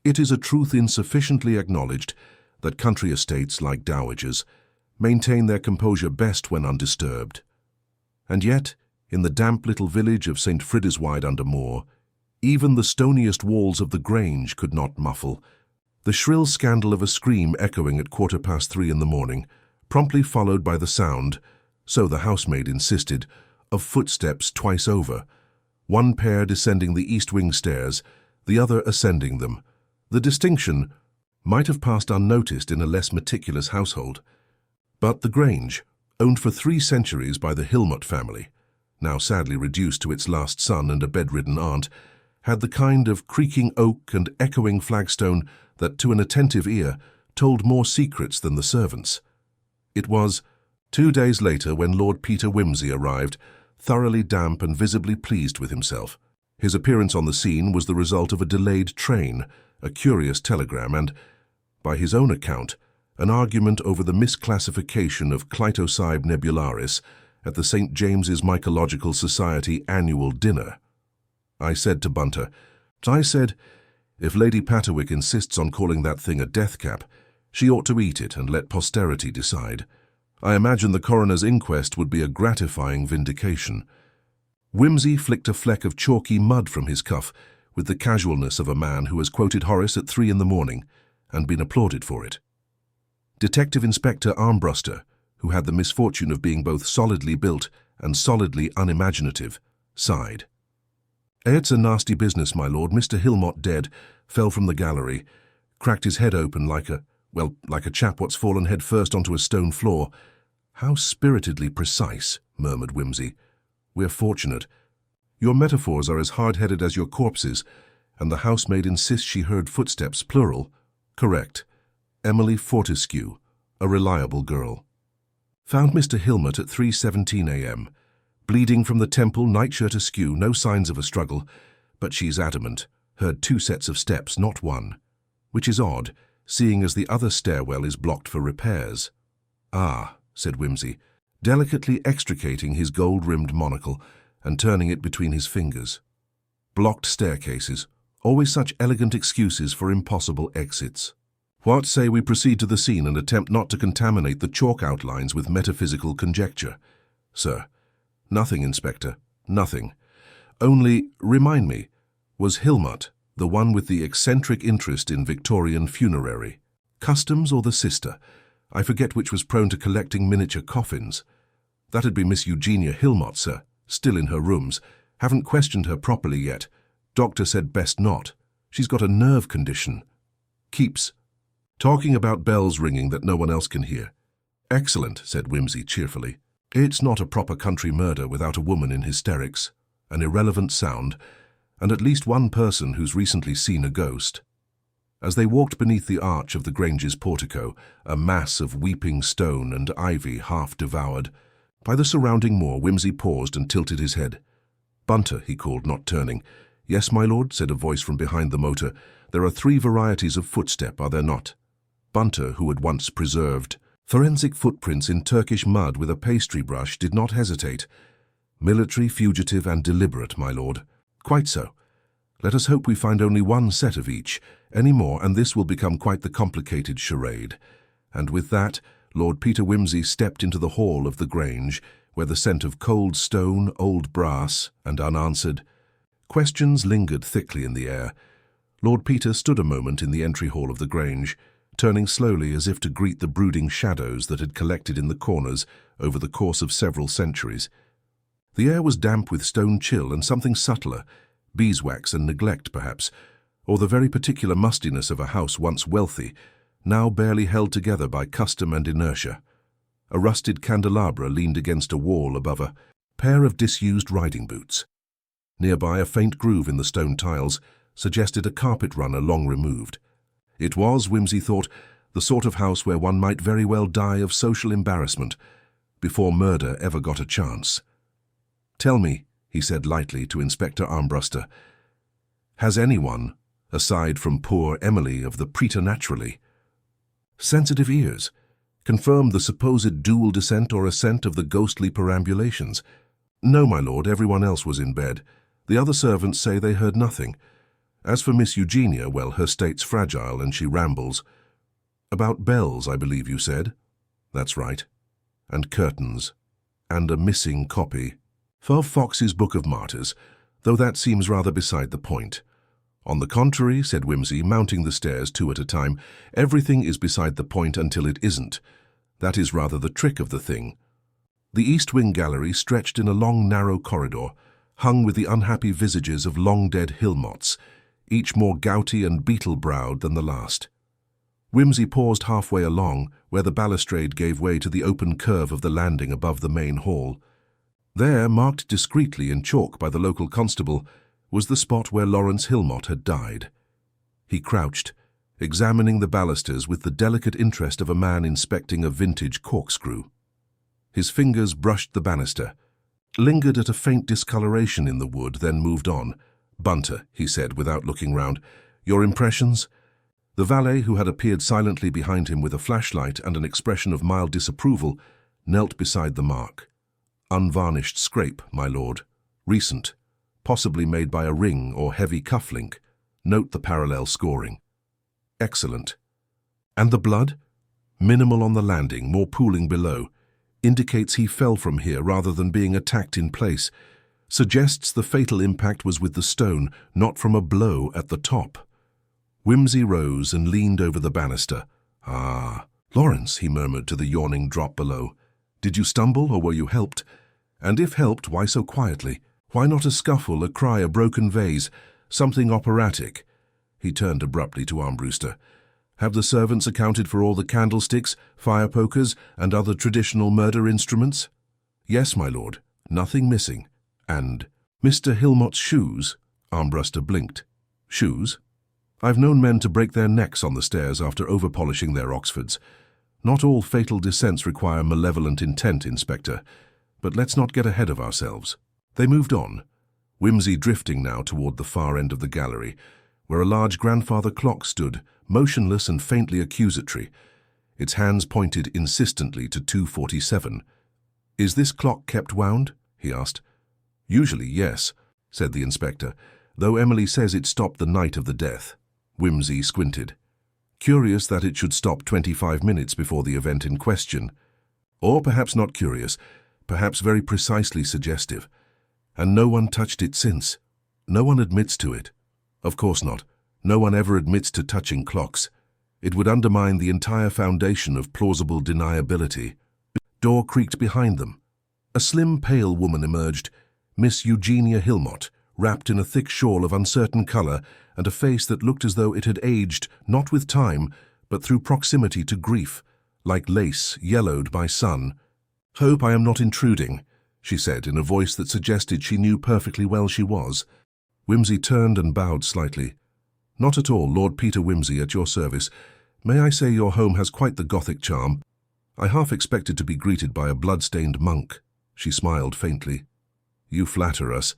It is a truth insufficiently acknowledged that country estates, like dowagers, maintain their composure best when undisturbed. And yet, in the damp little village of St. Frideswyde-under-Moor, even the stoniest walls of the Grange could not muffle the shrill scandal of a scream echoing at 3:15 in the morning, promptly followed by the sound, so the housemaid insisted, of footsteps twice over, one pair descending the east wing stairs, the other ascending them. The distinction might have passed unnoticed in a less meticulous household. But the Grange, owned for 3 centuries by the Hilmot family, now sadly reduced to its last son and a bedridden aunt, had the kind of creaking oak and echoing flagstone that, to an attentive ear, told more secrets than the servants. It was 2 days later when Lord Peter Wimsey arrived, thoroughly damp and visibly pleased with himself. His appearance on the scene was the result of a delayed train, a curious telegram, and, by his own account, an argument over the misclassification of Clitocybe nebularis at the St. James's Mycological Society annual dinner. I said to Bunter, if Lady Patterwick insists on calling that thing a death cap, she ought to eat it and let posterity decide. I imagine the coroner's inquest would be a gratifying vindication. Wimsey flicked a fleck of chalky mud from his cuff with the casualness of a man who has quoted Horace at 3 in the morning and been applauded for it. Detective Inspector Armbruster, who had the misfortune of being both solidly built and solidly unimaginative, sighed. "It's a nasty business, my lord. Mr. Hilmot dead, fell from the gallery, cracked his head open like a chap what's fallen head first onto a stone floor." "How spiritedly precise," murmured Wimsey. "We're fortunate. Your metaphors are as hard-headed as your corpses, and the housemaid insists she heard footsteps, plural." "Correct. Emily Fortescue, a reliable girl. Found Mr. Hilmot at 3:17 a.m. Bleeding from the temple, nightshirt askew, no signs of a struggle, but she's adamant. Heard 2 sets of steps, not 1. Which is odd, seeing as the other stairwell is blocked for repairs." "Ah," said Wimsey, delicately extricating his gold-rimmed monocle and turning it between his fingers. "Blocked staircases, always such elegant excuses for impossible exits. What say we proceed to the scene and attempt not to contaminate the chalk outlines with metaphysical conjecture?" "Sir." "Nothing, Inspector, nothing. Only, remind me, was Hilmot the one with the eccentric interest in Victorian funerary customs, or the sister? I forget which was prone to collecting miniature coffins." "That'd be Miss Eugenia Hilmot, sir, still in her rooms. Haven't questioned her properly yet. Doctor said best not. She's got a nerve condition. Keeps talking about bells ringing that no one else can hear." "Excellent," said Wimsey cheerfully. "It's not a proper country murder without a woman in hysterics, an irrelevant sound, and at least one person who's recently seen a ghost." As they walked beneath the arch of the Grange's portico, a mass of weeping stone and ivy half devoured, by the surrounding moor, Wimsey paused and tilted his head. "Bunter," he called, not turning. "Yes, my lord," said a voice from behind the motor. "There are 3 varieties of footstep, are there not?" Bunter, who had once preserved forensic footprints in Turkish mud with a pastry brush, did not hesitate. "Military, fugitive, and deliberate, my lord." "Quite so. Let us hope we find only 1 set of each. Any more, and this will become quite the complicated charade." And with that, Lord Peter Wimsey stepped into the hall of the Grange, where the scent of cold stone, old brass, and unanswered questions lingered thickly in the air. Lord Peter stood a moment in the entry hall of the Grange, turning slowly as if to greet the brooding shadows that had collected in the corners over the course of several centuries. The air was damp with stone chill and something subtler, beeswax and neglect perhaps, or the very particular mustiness of a house once wealthy, now barely held together by custom and inertia. A rusted candelabra leaned against a wall above a pair of disused riding boots. Nearby, a faint groove in the stone tiles suggested a carpet runner long removed. It was, Wimsey thought, the sort of house where one might very well die of social embarrassment before murder ever got a chance. "Tell me," he said lightly to Inspector Armbruster, "has anyone, aside from poor Emily of the preternaturally, sensitive ears, confirmed the supposed dual descent or ascent of the ghostly perambulations?" "No, my lord, everyone else was in bed. The other servants say they heard nothing. As for Miss Eugenia, well, her state's fragile and she rambles. About bells, I believe you said? That's right. And curtains. And a missing copy. For Fox's Book of Martyrs, though that seems rather beside the point. On the contrary, said Wimsey, mounting the stairs 2 at a time, everything is beside the point until it isn't. That is rather the trick of the thing. The East Wing gallery stretched in a long, narrow corridor, hung with the unhappy visages of long-dead hill-moths, each more gouty and beetle-browed than the last. Wimsey paused halfway along, where the balustrade gave way to the open curve of the landing above the main hall. There, marked discreetly in chalk by the local constable, was the spot where Lawrence Hilmot had died. He crouched, examining the balusters with the delicate interest of a man inspecting a vintage corkscrew. His fingers brushed the banister, lingered at a faint discoloration in the wood, then moved on. "Bunter," he said without looking round, "your impressions?" The valet, who had appeared silently behind him with a flashlight and an expression of mild disapproval, knelt beside the mark. "Unvarnished scrape, my lord. Recent. Possibly made by a ring or heavy cufflink. Note the parallel scoring." "Excellent. And the blood?" "Minimal on the landing, more pooling below. Indicates he fell from here rather than being attacked in place. Suggests the fatal impact was with the stone, not from a blow at the top." Wimsey rose and leaned over the banister. "Ah, Lawrence," he murmured to the yawning drop below. "Did you stumble or were you helped? And if helped, why so quietly? Why not a scuffle, a cry, a broken vase, something operatic?" He turned abruptly to Armbruster. "Have the servants accounted for all the candlesticks, fire-pokers, and other traditional murder instruments?" "Yes, my lord. Nothing missing. And Mr. Hilmot's shoes?" Armbruster blinked. "Shoes? I've known men to break their necks on the stairs after over-polishing their Oxfords. Not all fatal descents require malevolent intent, Inspector. But let's not get ahead of ourselves." They moved on, Wimsey drifting now toward the far end of the gallery, where a large grandfather clock stood, motionless and faintly accusatory. Its hands pointed insistently to 2:47. "Is this clock kept wound?" he asked. "Usually, yes," said the inspector, "though Emily says it stopped the night of the death." Wimsey squinted. "Curious that it should stop 25 minutes before the event in question. Or perhaps not curious, perhaps very precisely suggestive. And no one touched it since. No one admits to it. Of course not. No one ever admits to touching clocks. It would undermine the entire foundation of plausible deniability." Door creaked behind them. A slim, pale woman emerged, Miss Eugenia Hilmot, wrapped in a thick shawl of uncertain colour and a face that looked as though it had aged not with time, but through proximity to grief, like lace yellowed by sun. "Hope I am not intruding," she said in a voice that suggested she knew perfectly well she was. Wimsey turned and bowed slightly. "Not at all, Lord Peter Wimsey, at your service. May I say your home has quite the Gothic charm? I half expected to be greeted by a blood-stained monk." She smiled faintly. "You flatter us.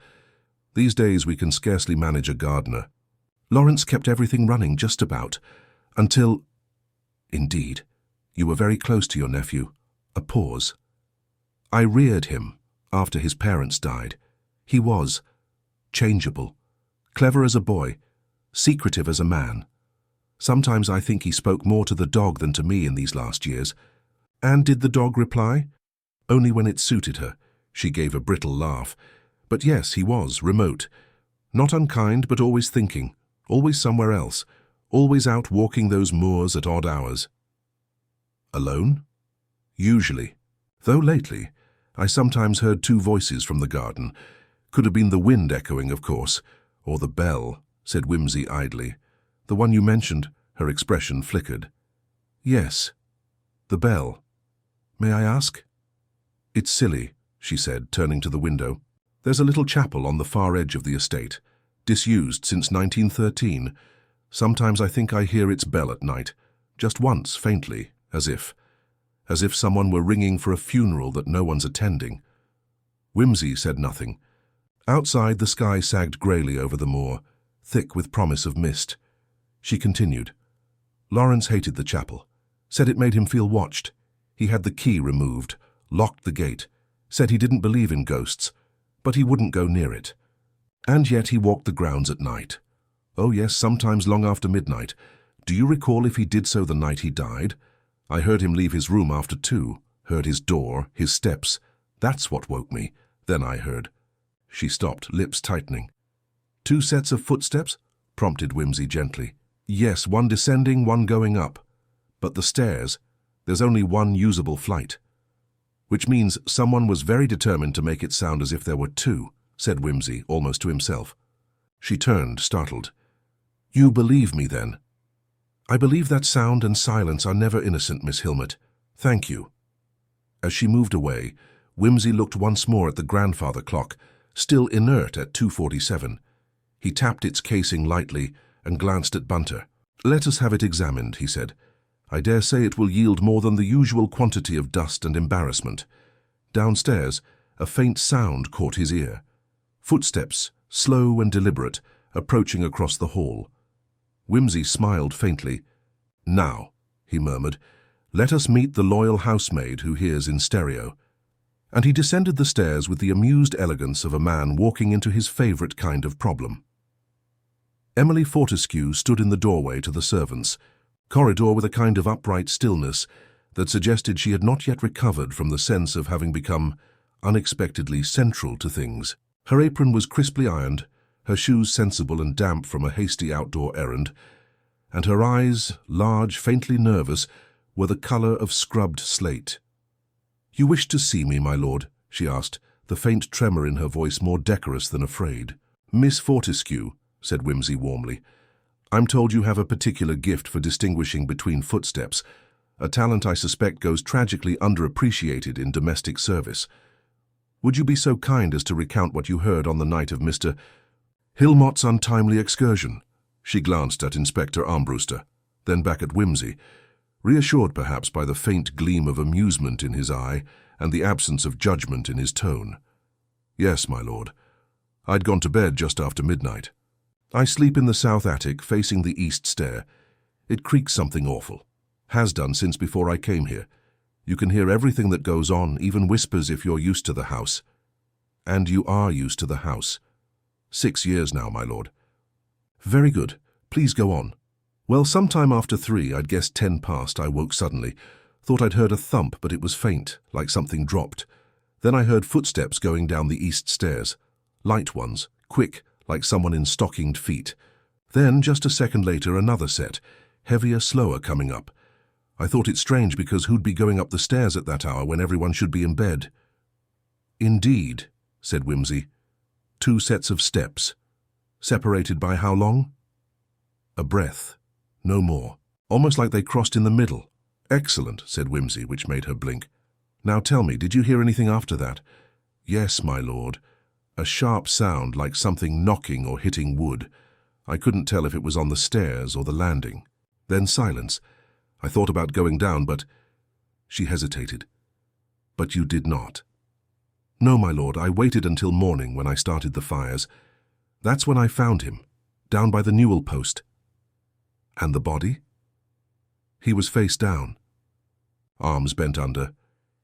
These days we can scarcely manage a gardener. Lawrence kept everything running just about, until—" "Indeed, you were very close to your nephew." A pause. "I reared him after his parents died. He was changeable, clever as a boy, secretive as a man. Sometimes I think he spoke more to the dog than to me in these last years." "And did the dog reply?" "Only when it suited her." She gave a brittle laugh. "But yes, he was remote. Not unkind, but always thinking, always somewhere else, always out walking those moors at odd hours." "Alone?" "Usually. Though lately, I sometimes heard 2 voices from the garden. Could have been the wind echoing, of course, or the bell," said Wimsey idly. "The one you mentioned." Her expression flickered. "Yes, the bell. May I ask?" "It's silly," she said, turning to the window. "There's a little chapel on the far edge of the estate, disused since 1913. Sometimes I think I hear its bell at night, just once, faintly, as if someone were ringing for a funeral that no one's attending." Wimsey said nothing. Outside, the sky sagged greyly over the moor, thick with promise of mist. She continued. "Lawrence hated the chapel, said it made him feel watched. He had the key removed, locked the gate, said he didn't believe in ghosts, but he wouldn't go near it. And yet he walked the grounds at night. "Oh yes, sometimes long after midnight. Do you recall if he did so the night he died? I heard him leave his room after 2, heard his door, his steps. That's what woke me. Then I heard—" She stopped, lips tightening. "2 sets of footsteps?" prompted Wimsey gently. "Yes, one descending, one going up. But the stairs, there's only one usable flight." "Which means someone was very determined to make it sound as if there were 2, said Wimsey, almost to himself. She turned, startled. "You believe me, then?" "I believe that sound and silence are never innocent, Miss Hilmot. Thank you." As she moved away, Wimsey looked once more at the grandfather clock, still inert at 2:47. He tapped its casing lightly and glanced at Bunter. "Let us have it examined," he said. "I dare say it will yield more than the usual quantity of dust and embarrassment." Downstairs, a faint sound caught his ear. Footsteps, slow and deliberate, approaching across the hall. Wimsey smiled faintly. "Now," he murmured, "let us meet the loyal housemaid who hears in stereo." And he descended the stairs with the amused elegance of a man walking into his favourite kind of problem. Emily Fortescue stood in the doorway to the servants' corridor with a kind of upright stillness that suggested she had not yet recovered from the sense of having become unexpectedly central to things. Her apron was crisply ironed, her shoes sensible and damp from a hasty outdoor errand, and her eyes, large, faintly nervous, were the colour of scrubbed slate. "You wish to see me, my lord?" she asked, the faint tremor in her voice more decorous than afraid. "Miss Fortescue," said Wimsey warmly, "I'm told you have a particular gift for distinguishing between footsteps, a talent I suspect goes tragically underappreciated in domestic service. Would you be so kind as to recount what you heard on the night of Mr. Hilmot's untimely excursion?" She glanced at Inspector Armbruster, then back at Wimsey, reassured perhaps by the faint gleam of amusement in his eye and the absence of judgment in his tone. "Yes, my lord. I'd gone to bed just after midnight. I sleep in the south attic, facing the east stair. It creaks something awful. Has done since before I came here. You can hear everything that goes on, even whispers if you're used to the house. And you are used to the house. 6 years now, my lord." "Very good. Please go on." "Well, sometime after 3, I'd guessed 10 past, I woke suddenly. Thought I'd heard a thump, but it was faint, like something dropped. Then I heard footsteps going down the east stairs. Light ones, quick, like someone in stockinged feet. Then, just a second later, another set, heavier, slower, coming up. I thought it strange because who'd be going up the stairs at that hour when everyone should be in bed?" "Indeed," said Wimsey. 2 sets of steps. Separated by how long?" "A breath. No more. Almost like they crossed in the middle." "Excellent," said Wimsey, which made her blink. "Now tell me, did you hear anything after that?" "Yes, my lord. A sharp sound like something knocking or hitting wood. I couldn't tell if it was on the stairs or the landing. Then silence. I thought about going down, but—" She hesitated. "But you did not?" "No, my lord. I waited until morning when I started the fires. That's when I found him, down by the newel post." "And the body?" "He was face down. Arms bent under.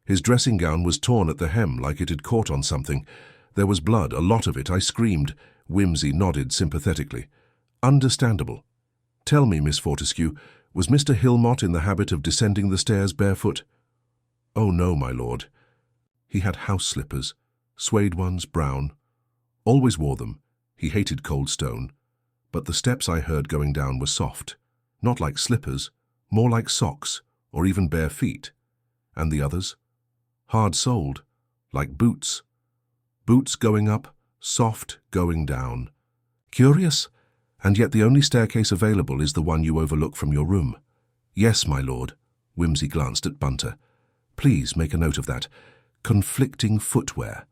His dressing gown was torn at the hem like it had caught on something. There was blood, a lot of it. I screamed." Wimsey nodded sympathetically. "Understandable. Tell me, Miss Fortescue, was Mr. Hilmot in the habit of descending the stairs barefoot?" "Oh, no, my lord. He had house slippers, suede ones, brown. Always wore them. He hated cold stone. But the steps I heard going down were soft. Not like slippers, more like socks, or even bare feet. And the others? Hard-soled, like boots. Boots going up, soft going down. Curious? And yet the only staircase available is the one you overlook from your room." "Yes, my lord." Wimsey glanced at Bunter. "Please make a note of that. Conflicting footwear."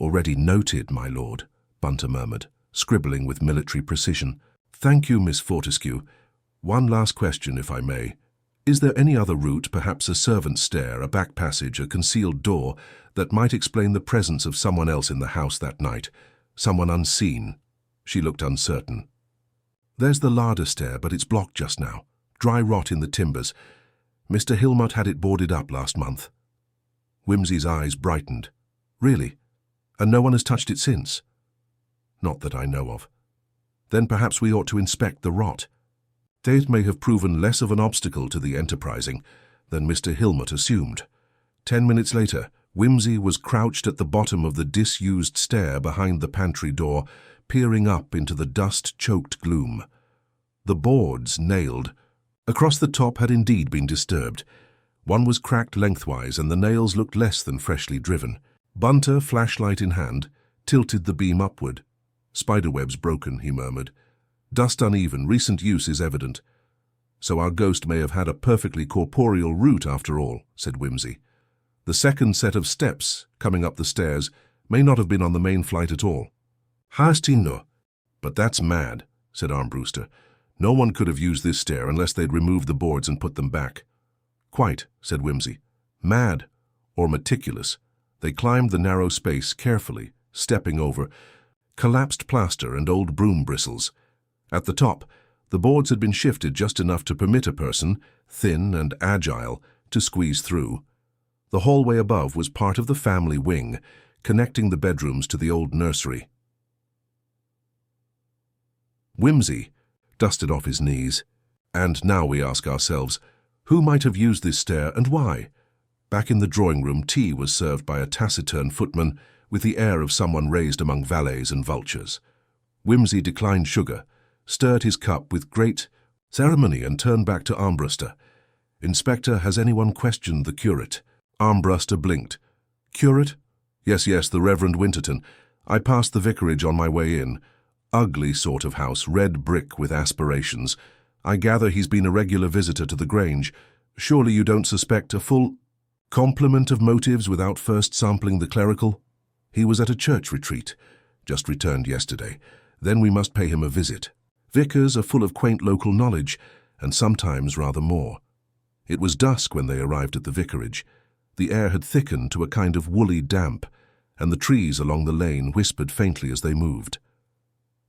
"Already noted, my lord," Bunter murmured, scribbling with military precision. "Thank you, Miss Fortescue. One last question, if I may. Is there any other route, perhaps a servant's stair, a back passage, a concealed door, that might explain the presence of someone else in the house that night? Someone unseen?" She looked uncertain. "There's the larder stair, but it's blocked just now. Dry rot in the timbers. Mr. Hilmot had it boarded up last month." Wimsey's eyes brightened. "Really? And no one has touched it since?" "Not that I know of." Then perhaps we ought to inspect the rot. It may have proven less of an obstacle to the enterprising than Mr. Hilmot assumed. 10 minutes later, Wimsey was crouched at the bottom of the disused stair behind the pantry door, peering up into the dust-choked gloom. The boards, nailed across the top, had indeed been disturbed. One was cracked lengthwise, and the nails looked less than freshly driven. Bunter, flashlight in hand, tilted the beam upward. "Spiderwebs broken," he murmured. "Dust uneven, recent use is evident." "So our ghost may have had a perfectly corporeal route after all," said Wimsey. "The second set of steps, coming up the stairs, may not have been on the main flight at all." "Hastino." "But that's mad," said Armbruster. "No one could have used this stair unless they'd removed the boards and put them back." "Quite," said Wimsey. "Mad, or meticulous. They climbed the narrow space carefully, stepping over collapsed plaster and old broom bristles. At the top, the boards had been shifted just enough to permit a person, thin and agile, to squeeze through. The hallway above was part of the family wing, connecting the bedrooms to the old nursery. Wimsey dusted off his knees. And now we ask ourselves, who might have used this stair and why? Back in the drawing room, tea was served by a taciturn footman with the air of someone raised among valets and vultures. Wimsey declined sugar, stirred his cup with great ceremony, and turned back to Armbruster. "Inspector, has anyone questioned the curate?" Armbruster blinked. "Curate? Yes, the Reverend Winterton. I passed the vicarage on my way in. Ugly sort of house, red brick with aspirations. I gather he's been a regular visitor to the Grange. Surely you don't suspect a full complement of motives without first sampling the clerical? He was at a church retreat, just returned yesterday. Then we must pay him a visit. Vicars are full of quaint local knowledge, and sometimes rather more." It was dusk when they arrived at the vicarage. The air had thickened to a kind of woolly damp, and the trees along the lane whispered faintly as they moved.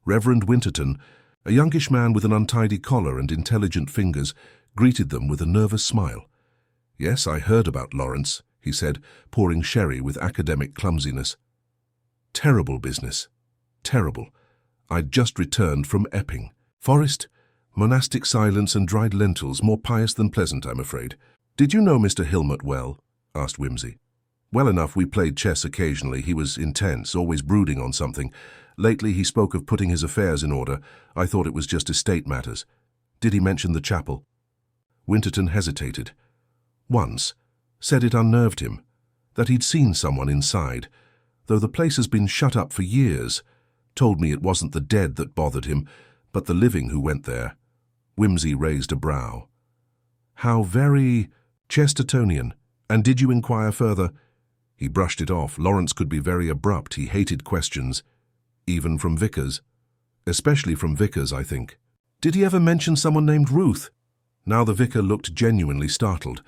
Reverend Winterton, a youngish man with an untidy collar and intelligent fingers, greeted them with a nervous smile. "Yes, I heard about Lawrence," he said, pouring sherry with academic clumsiness. "Terrible business. Terrible. I'd just returned from Epping. Forest, monastic silence and dried lentils, more pious than pleasant, I'm afraid." "Did you know Mr. Hilmot well?" asked Wimsey. "Well enough. We played chess occasionally. He was intense, always brooding on something. Lately he spoke of putting his affairs in order. I thought it was just estate matters." "Did he mention the chapel?" Winterton hesitated. "Once. Said it unnerved him. That he'd seen someone inside, though the place has been shut up for years. Told me it wasn't the dead that bothered him, but the living who went there." Wimsey raised a brow. "How very Chestertonian. And did you inquire further?" He brushed it off. Lawrence could be very abrupt. He hated questions. Even from vicars. Especially from vicars, I think. "Did he ever mention someone named Ruth?" Now the vicar looked genuinely startled.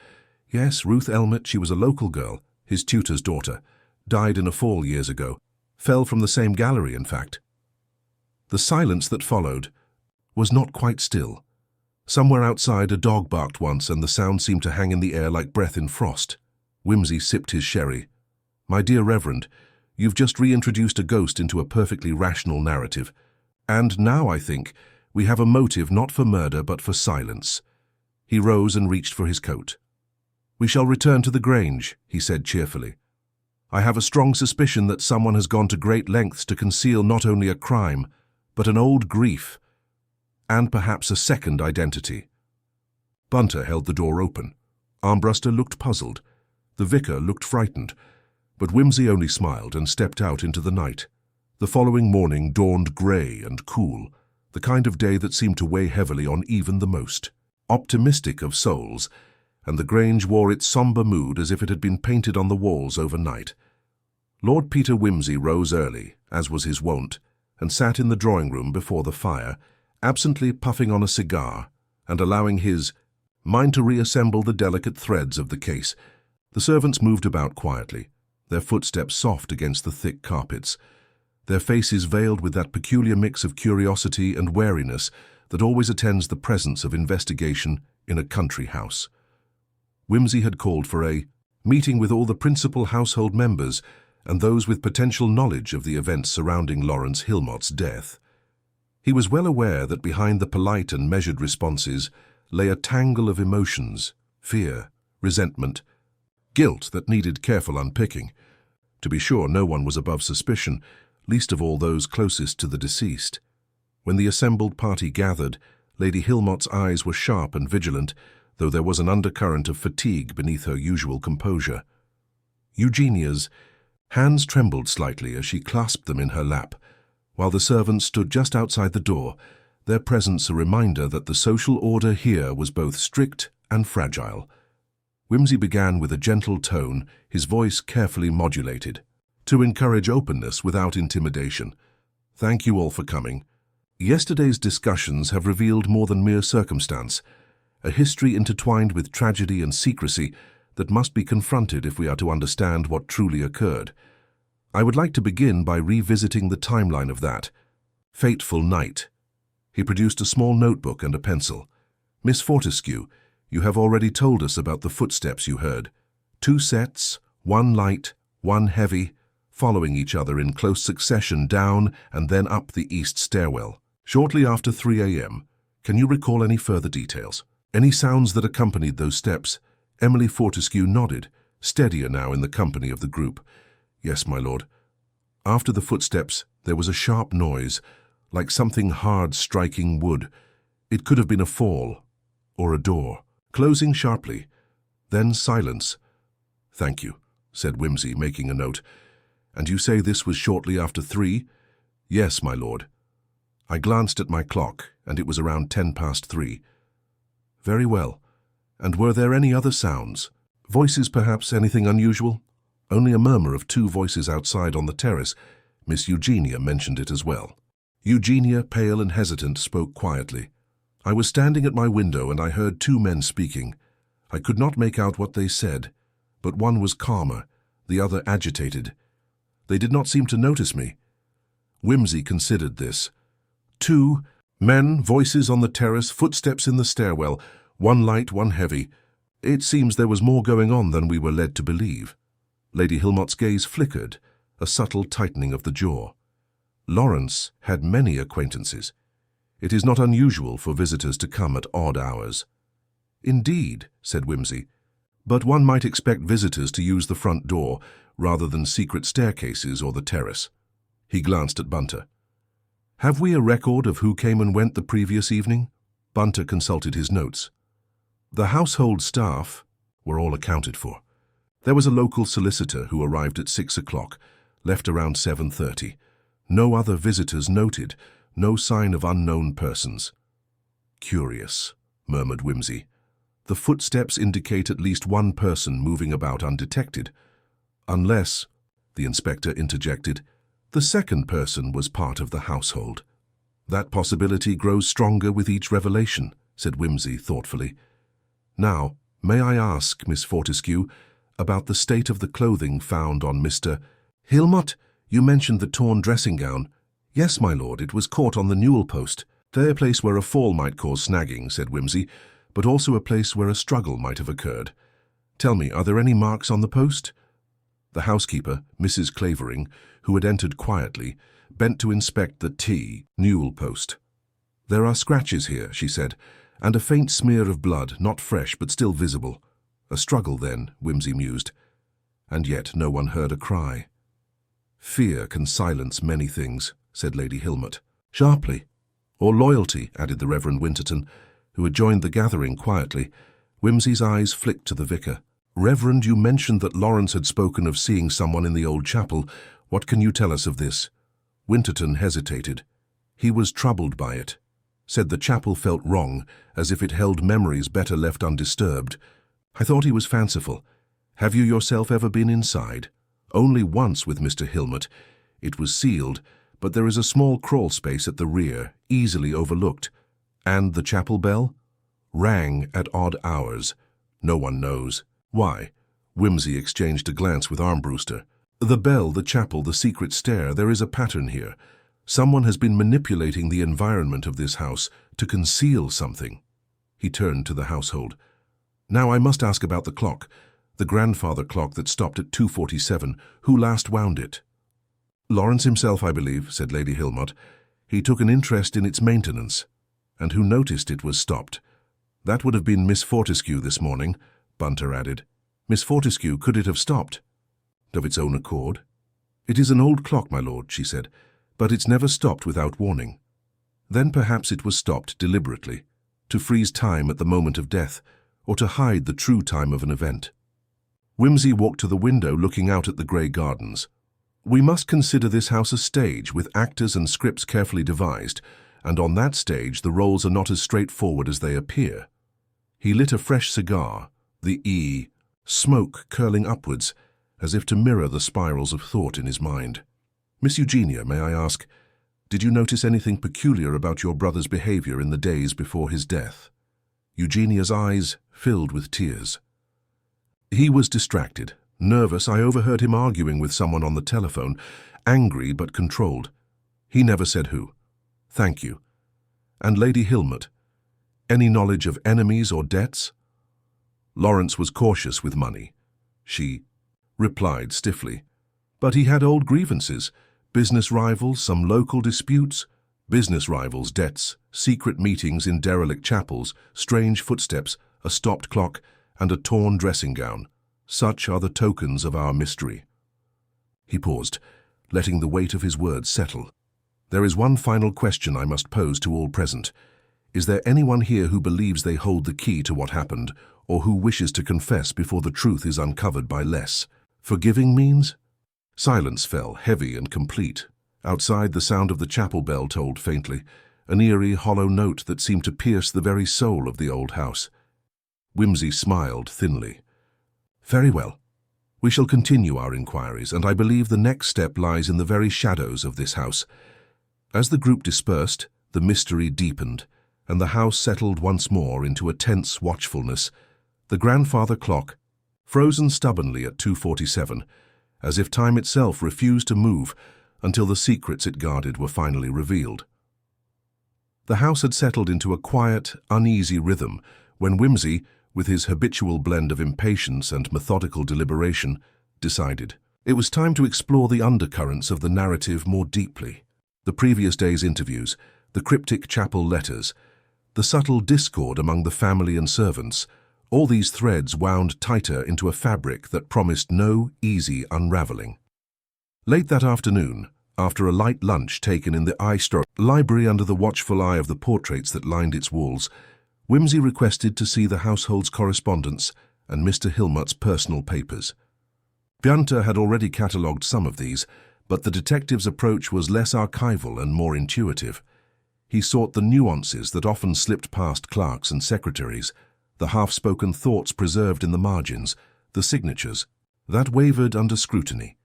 "Yes, Ruth Elmet. She was a local girl, his tutor's daughter. Died in a fall years ago. Fell from the same gallery, in fact." The silence that followed was not quite still. Somewhere outside a dog barked once, and the sound seemed to hang in the air like breath in frost. Wimsey sipped his sherry. "My dear Reverend, you've just reintroduced a ghost into a perfectly rational narrative. And now, I think, we have a motive not for murder but for silence." He rose and reached for his coat. "We shall return to the Grange," he said cheerfully. "I have a strong suspicion that someone has gone to great lengths to conceal not only a crime, but an old grief, and perhaps a second identity." Bunter held the door open. Armbruster looked puzzled. The vicar looked frightened, but Wimsey only smiled and stepped out into the night. The following morning dawned grey and cool, the kind of day that seemed to weigh heavily on even the most optimistic of souls, and the Grange wore its sombre mood as if it had been painted on the walls overnight. Lord Peter Wimsey rose early, as was his wont, and sat in the drawing-room before the fire, absently puffing on a cigar, and allowing his mind to reassemble the delicate threads of the case. The servants moved about quietly, their footsteps soft against the thick carpets, their faces veiled with that peculiar mix of curiosity and wariness that always attends the presence of investigation in a country house. Wimsey had called for a meeting with all the principal household members and those with potential knowledge of the events surrounding Lawrence Hilmot's death. He was well aware that behind the polite and measured responses lay a tangle of emotions, fear, resentment, guilt that needed careful unpicking. To be sure, no one was above suspicion, least of all those closest to the deceased. When the assembled party gathered, Lady Hilmot's eyes were sharp and vigilant, though there was an undercurrent of fatigue beneath her usual composure. Eugenia's hands trembled slightly as she clasped them in her lap, while the servants stood just outside the door, their presence a reminder that the social order here was both strict and fragile. Wimsey began with a gentle tone, his voice carefully modulated, to encourage openness without intimidation. "Thank you all for coming. Yesterday's discussions have revealed more than mere circumstance, a history intertwined with tragedy and secrecy that must be confronted if we are to understand what truly occurred. I would like to begin by revisiting the timeline of that fateful night." He produced a small notebook and a pencil. "Miss Fortescue, you have already told us about the footsteps you heard. 2 sets, 1 light, 1 heavy, following each other in close succession down and then up the east stairwell, shortly after 3 a.m. Can you recall any further details? Any sounds that accompanied those steps?" Emily Fortescue nodded, steadier now in the company of the group. "Yes, my lord. After the footsteps, there was a sharp noise, like something hard striking wood. It could have been a fall, or a door, closing sharply. Then silence." "Thank you," said Wimsey, making a note. "And you say this was shortly after 3? "Yes, my lord. I glanced at my clock, and it was around 10 past 3. "Very well. And were there any other sounds? Voices, perhaps, anything unusual?" "Only a murmur of 2 voices outside on the terrace. Miss Eugenia mentioned it as well." Eugenia, pale and hesitant, spoke quietly. "I was standing at my window and I heard 2 men speaking. I could not make out what they said, but one was calmer, the other agitated. They did not seem to notice me." Wimsey considered this. 2 men, voices on the terrace, footsteps in the stairwell, 1 light, 1 heavy. It seems there was more going on than we were led to believe." Lady Hilmot's gaze flickered, a subtle tightening of the jaw. Lawrence had many acquaintances. It is not unusual for visitors to come at odd hours. "Indeed," said Wimsey, "but one might expect visitors to use the front door rather than secret staircases or the terrace." He glanced at Bunter. "Have we a record of who came and went the previous evening?" Bunter consulted his notes. "The household staff were all accounted for. There was a local solicitor who arrived at 6 o'clock, left around 7:30. No other visitors noted, no sign of unknown persons." "Curious," murmured Wimsey. "The footsteps indicate at least 1 person moving about undetected. Unless," the inspector interjected, "the second person was part of the household." "That possibility grows stronger with each revelation," said Wimsey thoughtfully. "Now, may I ask, Miss Fortescue, about the state of the clothing found on Mr. Hilmot? You mentioned the torn dressing gown." "Yes, my lord, it was caught on the newel post. There a place where a fall might cause snagging," said Wimsey, "but also a place where a struggle might have occurred. Tell me, are there any marks on the post?" The housekeeper, Mrs. Clavering, who had entered quietly, bent to inspect the newel post. "There are scratches here," she said, "and a faint smear of blood, not fresh but still visible. A struggle then," Wimsey mused. And yet no one heard a cry. "Fear can silence many things," said Lady Hilmot, sharply. "Or loyalty," added the Reverend Winterton, who had joined the gathering quietly. Wimsey's eyes flicked to the vicar. "Reverend, you mentioned that Lawrence had spoken of seeing someone in the old chapel. What can you tell us of this?" Winterton hesitated. He was troubled by it. Said the chapel felt wrong, as if it held memories better left undisturbed. "I thought he was fanciful. Have you yourself ever been inside?" "Only once with Mr. Hilmot. It was sealed, but there is a small crawl space at the rear, easily overlooked." "And the chapel bell?" "Rang at odd hours. No one knows." "Why?" Wimsey exchanged a glance with Armbruster. "The bell, the chapel, the secret stair, there is a pattern here. Someone has been manipulating the environment of this house to conceal something." He turned to the household. "Now I must ask about the clock. The grandfather clock that stopped at 2:47. Who last wound it?" "Lawrence himself, I believe," said Lady Hilmot. He took an interest in its maintenance. And who noticed it was stopped? That would have been Miss Fortescue this morning, Bunter added. Miss Fortescue, could it have stopped? Of its own accord? It is an old clock, my lord, she said, but it's never stopped without warning. Then perhaps it was stopped deliberately, to freeze time at the moment of death, or to hide the true time of an event. Wimsey walked to the window looking out at the grey gardens. We must consider this house a stage with actors and scripts carefully devised, and on that stage the roles are not as straightforward as they appear. He lit a fresh cigar, the smoke curling upwards, as if to mirror the spirals of thought in his mind. Miss Eugenia, may I ask, did you notice anything peculiar about your brother's behaviour in the days before his death? Eugenia's eyes filled with tears. He was distracted, nervous. I overheard him arguing with someone on the telephone, angry but controlled. He never said who. Thank you. And Lady Hilmot, any knowledge of enemies or debts? Lawrence was cautious with money. She replied stiffly. But he had old grievances, business rivals, some local disputes, business rivals, debts, secret meetings in derelict chapels, strange footsteps, a stopped clock, and a torn dressing gown. Such are the tokens of our mystery. He paused, letting the weight of his words settle. There is one final question I must pose to all present. Is there anyone here who believes they hold the key to what happened, or who wishes to confess before the truth is uncovered by less forgiving means? Silence fell, heavy and complete. Outside, the sound of the chapel bell tolled faintly, an eerie, hollow note that seemed to pierce the very soul of the old house. Wimsey smiled thinly. Very well. We shall continue our inquiries, and I believe the next step lies in the very shadows of this house. As the group dispersed, the mystery deepened, and the house settled once more into a tense watchfulness. The grandfather clock, frozen stubbornly at 2:47, as if time itself refused to move until the secrets it guarded were finally revealed. The house had settled into a quiet, uneasy rhythm when Wimsey, with his habitual blend of impatience and methodical deliberation, decided it was time to explore the undercurrents of the narrative more deeply. The previous day's interviews, the cryptic chapel letters, the subtle discord among the family and servants, all these threads wound tighter into a fabric that promised no easy unravelling. Late that afternoon, after a light lunch taken in the library under the watchful eye of the portraits that lined its walls, Wimsey requested to see the household's correspondence and Mr. Hilmot's personal papers. Bunter had already catalogued some of these, but the detective's approach was less archival and more intuitive. He sought the nuances that often slipped past clerks and secretaries, the half-spoken thoughts preserved in the margins, the signatures, that wavered under scrutiny.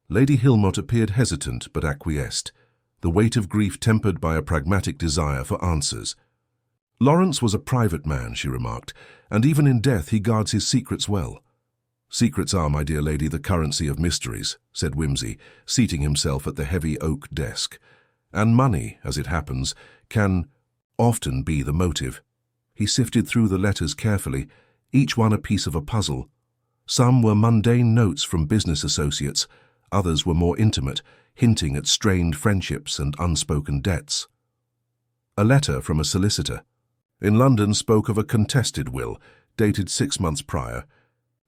Lady Hilmot appeared hesitant but acquiesced, the weight of grief tempered by a pragmatic desire for answers. Lawrence was a private man, she remarked, and even in death he guards his secrets well. Secrets are, my dear lady, the currency of mysteries, said Wimsey, seating himself at the heavy oak desk. And money, as it happens, can often be the motive. He sifted through the letters carefully, each one a piece of a puzzle. Some were mundane notes from business associates, others were more intimate, hinting at strained friendships and unspoken debts. A letter from a solicitor in London spoke of a contested will, dated 6 months prior,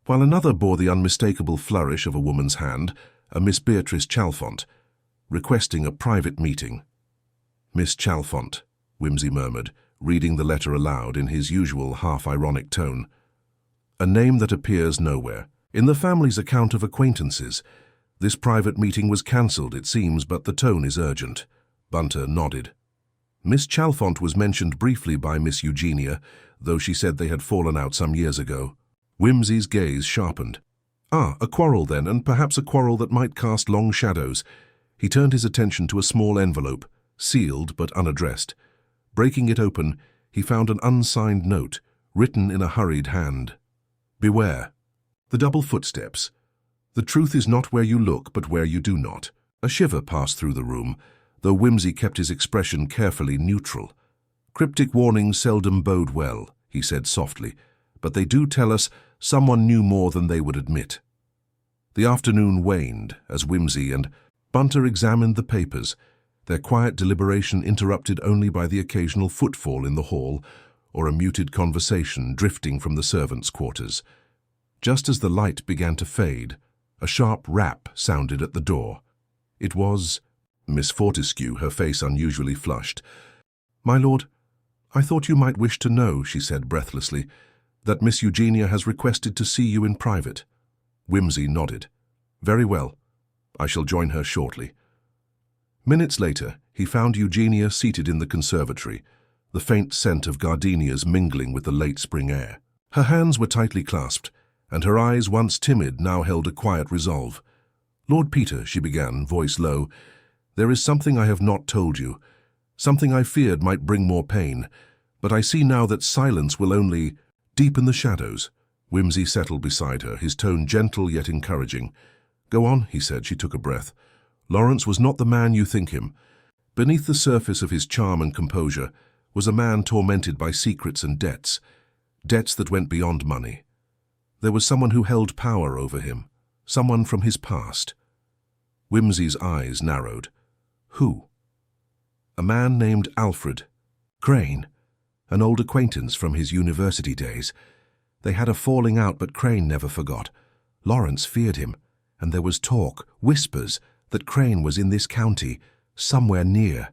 while another bore the unmistakable flourish of a woman's hand, a Miss Beatrice Chalfont, requesting a private meeting. Miss Chalfont, Wimsey murmured, reading the letter aloud in his usual half-ironic tone. A name that appears nowhere. In the family's account of acquaintances, this private meeting was cancelled, it seems, but the tone is urgent. Bunter nodded. Miss Chalfont was mentioned briefly by Miss Eugenia, though she said they had fallen out some years ago. Wimsey's gaze sharpened. Ah, a quarrel then, and perhaps a quarrel that might cast long shadows. He turned his attention to a small envelope, sealed but unaddressed. Breaking it open, he found an unsigned note, written in a hurried hand. Beware. The double footsteps. The truth is not where you look, but where you do not. A shiver passed through the room, though Wimsey kept his expression carefully neutral. Cryptic warnings seldom bode well, he said softly, but they do tell us someone knew more than they would admit. The afternoon waned as Wimsey and Bunter examined the papers, their quiet deliberation interrupted only by the occasional footfall in the hall or a muted conversation drifting from the servants' quarters. Just as the light began to fade, a sharp rap sounded at the door. It was Miss Fortescue, her face unusually flushed. "My lord, I thought you might wish to know," she said breathlessly, "that Miss Eugenia has requested to see you in private." Wimsey nodded. "Very well. I shall join her shortly." Minutes later, he found Eugenia seated in the conservatory, the faint scent of gardenias mingling with the late spring air. Her hands were tightly clasped, and her eyes, once timid, now held a quiet resolve. "Lord Peter," she began, voice low, "there is something I have not told you, something I feared might bring more pain, but I see now that silence will only deepen the shadows." Wimsey settled beside her, his tone gentle yet encouraging. "Go on," he said. She took a breath. "Lawrence was not the man you think him. Beneath the surface of his charm and composure was a man tormented by secrets and debts that went beyond money. There was someone who held power over him, someone from his past." Wimsey's eyes narrowed. "Who?" "A man named Alfred Crane, an old acquaintance from his university days. They had a falling out, but Crane never forgot. Lawrence feared him, and there was talk, whispers, that Crane was in this county, somewhere near.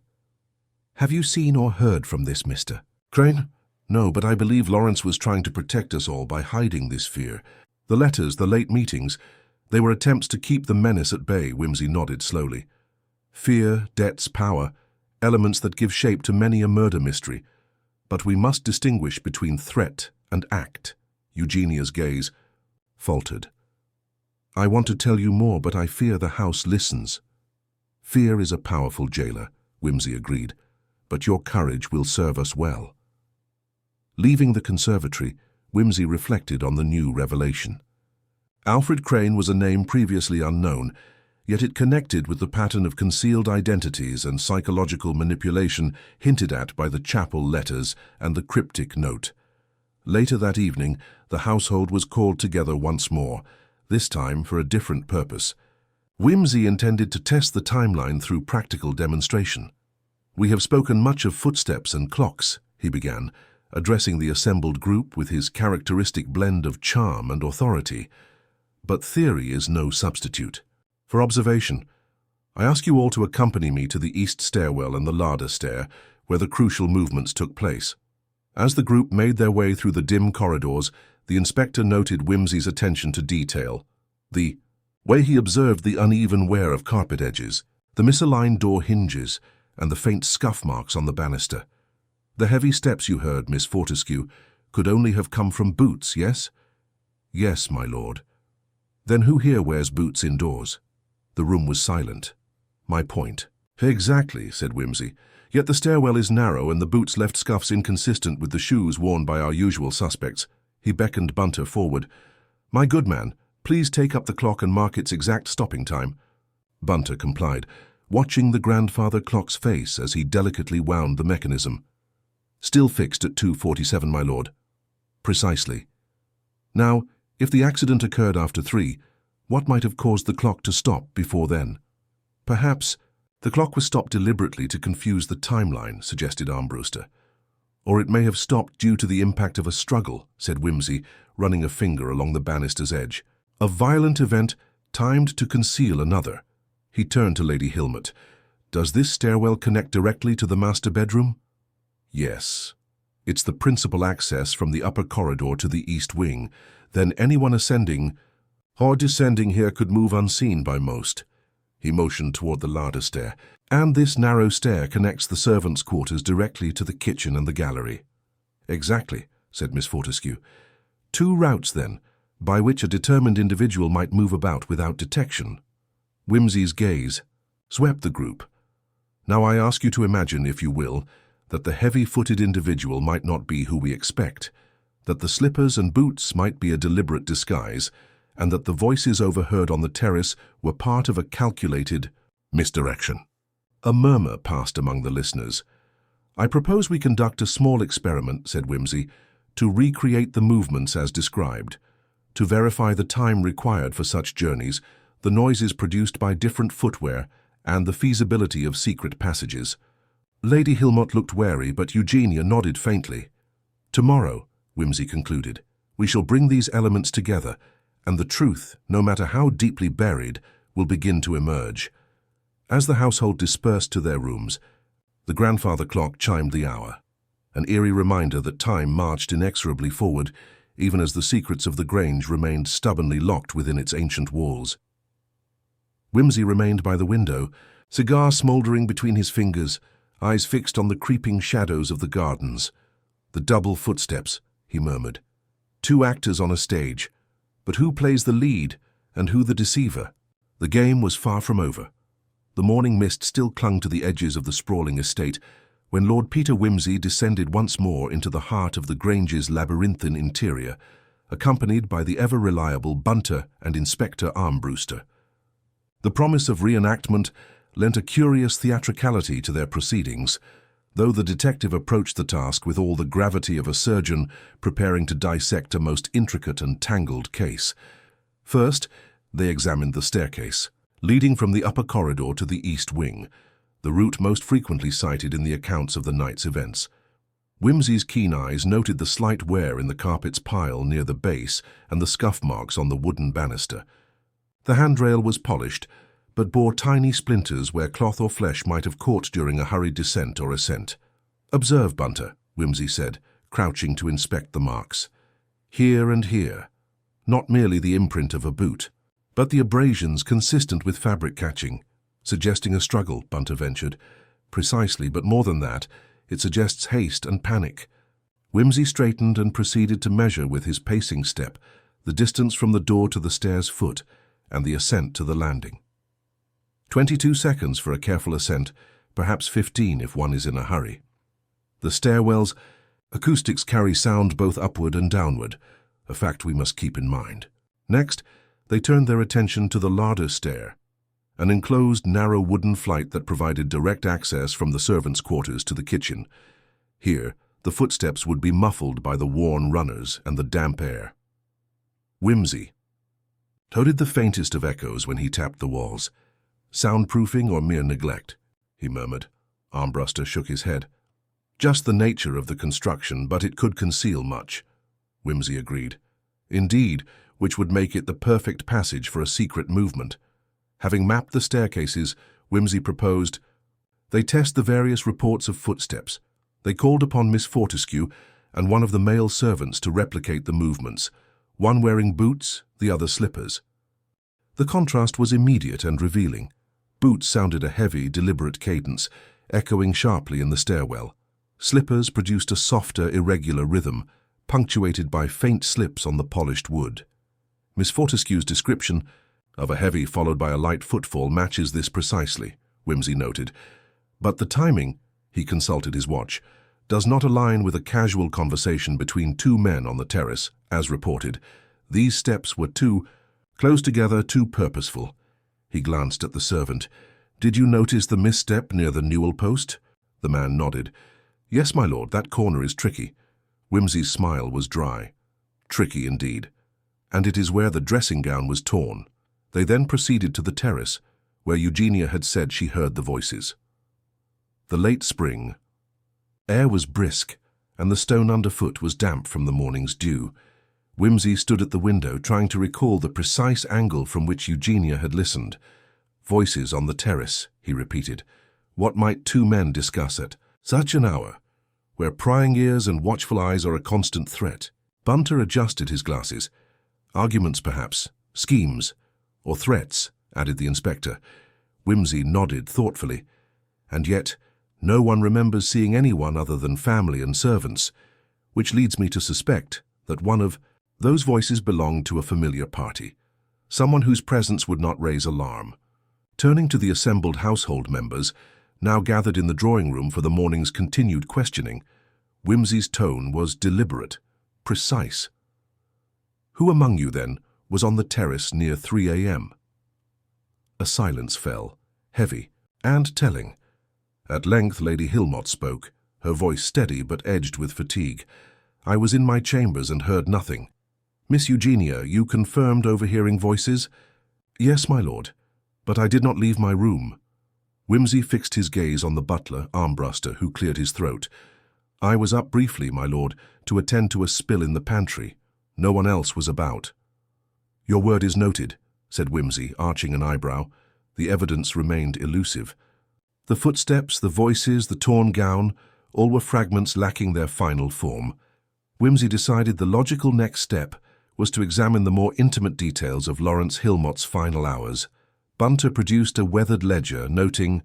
Have you seen or heard from this Mr. Crane?" "No, but I believe Lawrence was trying to protect us all by hiding this fear. The letters, the late meetings, they were attempts to keep the menace at bay." Wimsey nodded slowly. "Fear, debts, power, elements that give shape to many a murder mystery. But we must distinguish between threat and act." Eugenia's gaze faltered. "I want to tell you more, but I fear the house listens." "Fear is a powerful jailer," Wimsey agreed, "but your courage will serve us well." Leaving the conservatory, Wimsey reflected on the new revelation. Alfred Crane was a name previously unknown, yet it connected with the pattern of concealed identities and psychological manipulation hinted at by the chapel letters and the cryptic note. Later that evening, the household was called together once more, this time for a different purpose. Wimsey intended to test the timeline through practical demonstration. "We have spoken much of footsteps and clocks," he began, addressing the assembled group with his characteristic blend of charm and authority. "But theory is no substitute. For observation, I ask you all to accompany me to the east stairwell and the larder stair, where the crucial movements took place." As the group made their way through the dim corridors, the inspector noted Wimsey's attention to detail. The way he observed the uneven wear of carpet edges, the misaligned door hinges, and the faint scuff marks on the banister. "The heavy steps you heard, Miss Fortescue, could only have come from boots, yes?" "Yes, my lord." "Then who here wears boots indoors?" The room was silent. "My point." "Exactly," said Wimsey. "Yet the stairwell is narrow and the boots left scuffs inconsistent with the shoes worn by our usual suspects." He beckoned Bunter forward. "My good man, please take up the clock and mark its exact stopping time." Bunter complied, watching the grandfather clock's face as he delicately wound the mechanism. "Still fixed at 2:47, my lord." "Precisely. Now, if the accident occurred after 3, what might have caused the clock to stop before then?" "Perhaps the clock was stopped deliberately to confuse the timeline," suggested Armbruster. "Or it may have stopped due to the impact of a struggle," said Wimsey, running a finger along the banister's edge. "A violent event timed to conceal another." He turned to Lady Hilmot. "Does this stairwell connect directly to the master bedroom?" "Yes. It's the principal access from the upper corridor to the east wing. Then anyone ascending or descending here could move unseen by most." He motioned toward the larder stair. "And this narrow stair connects the servants' quarters directly to the kitchen and the gallery." "Exactly," said Miss Fortescue. "Two routes, then, by which a determined individual might move about without detection." Wimsey's gaze swept the group. "Now I ask you to imagine, if you will, that the heavy-footed individual might not be who we expect, that the slippers and boots might be a deliberate disguise, and that the voices overheard on the terrace were part of a calculated misdirection." A murmur passed among the listeners. "I propose we conduct a small experiment," said Wimsey, "to recreate the movements as described. To verify the time required for such journeys, the noises produced by different footwear, and the feasibility of secret passages. Lady Hilmot looked wary, but Eugenia nodded faintly. "Tomorrow," Wimsey concluded, "we shall bring these elements together, and the truth, no matter how deeply buried, will begin to emerge." As the household dispersed to their rooms, the grandfather clock chimed the hour, an eerie reminder that time marched inexorably forward, even as the secrets of the Grange remained stubbornly locked within its ancient walls. Wimsey remained by the window, cigar smouldering between his fingers, eyes fixed on the creeping shadows of the gardens. "The double footsteps," he murmured. "Two actors on a stage. But who plays the lead, and who the deceiver?" The game was far from over. The morning mist still clung to the edges of the sprawling estate, when Lord Peter Wimsey descended once more into the heart of the Grange's labyrinthine interior, accompanied by the ever-reliable Bunter and Inspector Armbruster. The promise of reenactment lent a curious theatricality to their proceedings, though the detective approached the task with all the gravity of a surgeon preparing to dissect a most intricate and tangled case. First, they examined the staircase, leading from the upper corridor to the east wing, the route most frequently cited in the accounts of the night's events. Wimsey's keen eyes noted the slight wear in the carpet's pile near the base and the scuff marks on the wooden banister. The handrail was polished, but bore tiny splinters where cloth or flesh might have caught during a hurried descent or ascent. "Observe, Bunter," Wimsey said, crouching to inspect the marks. "Here and here. Not merely the imprint of a boot, but the abrasions consistent with fabric catching." "Suggesting a struggle," Bunter ventured. "Precisely, but more than that, it suggests haste and panic." Wimsey straightened and proceeded to measure with his pacing step the distance from the door to the stairs' foot and the ascent to the landing. 22 seconds for a careful ascent, perhaps 15 if one is in a hurry. The stairwell's acoustics carry sound both upward and downward, a fact we must keep in mind. Next, they turned their attention to the larder stair, an enclosed, narrow wooden flight that provided direct access from the servants' quarters to the kitchen. Here, the footsteps would be muffled by the worn runners and the damp air. Wimsey noted the faintest of echoes when he tapped the walls. "Soundproofing or mere neglect?" he murmured. Armbruster shook his head. "Just the nature of the construction, but it could conceal much," Wimsey agreed. "Indeed, which would make it the perfect passage for a secret movement." Having mapped the staircases, Wimsey proposed, they test the various reports of footsteps. They called upon Miss Fortescue and one of the male servants to replicate the movements, one wearing boots, the other slippers. The contrast was immediate and revealing. Boots sounded a heavy, deliberate cadence, echoing sharply in the stairwell. Slippers produced a softer, irregular rhythm, punctuated by faint slips on the polished wood. Miss Fortescue's description of a heavy followed by a light footfall matches this precisely, Wimsey noted. But the timing, he consulted his watch, does not align with a casual conversation between two men on the terrace, as reported. These steps were too close together, too purposeful. He glanced at the servant. "Did you notice the misstep near the newel post?" The man nodded. "Yes, my lord, that corner is tricky." Wimsey's smile was dry. "Tricky indeed. And it is where the dressing gown was torn." They then proceeded to the terrace, where Eugenia had said she heard the voices. The late spring. Air was brisk, and the stone underfoot was damp from the morning's dew. Wimsey stood at the window, trying to recall the precise angle from which Eugenia had listened. "Voices on the terrace," he repeated. What might two men discuss at such an hour, where prying ears and watchful eyes are a constant threat? Bunter adjusted his glasses. "Arguments, perhaps, schemes, or threats," added the inspector. Wimsey nodded thoughtfully. "And yet, no one remembers seeing anyone other than family and servants, which leads me to suspect that one of those voices belonged to a familiar party, someone whose presence would not raise alarm." Turning to the assembled household members, now gathered in the drawing-room for the morning's continued questioning, Wimsey's tone was deliberate, precise. "Who among you, then, was on the terrace near 3 a.m. A silence fell, heavy and telling. At length Lady Hilmot spoke, her voice steady but edged with fatigue. "I was in my chambers and heard nothing." "Miss Eugenia, you confirmed overhearing voices?" "Yes, my lord, but I did not leave my room." Wimsey fixed his gaze on the butler, Armbruster, who cleared his throat. "I was up briefly, my lord, to attend to a spill in the pantry. No one else was about." "Your word is noted," said Wimsey, arching an eyebrow. The evidence remained elusive. The footsteps, the voices, the torn gown, all were fragments lacking their final form. Wimsey decided the logical next step was to examine the more intimate details of Lawrence Hilmot's final hours. Bunter produced a weathered ledger noting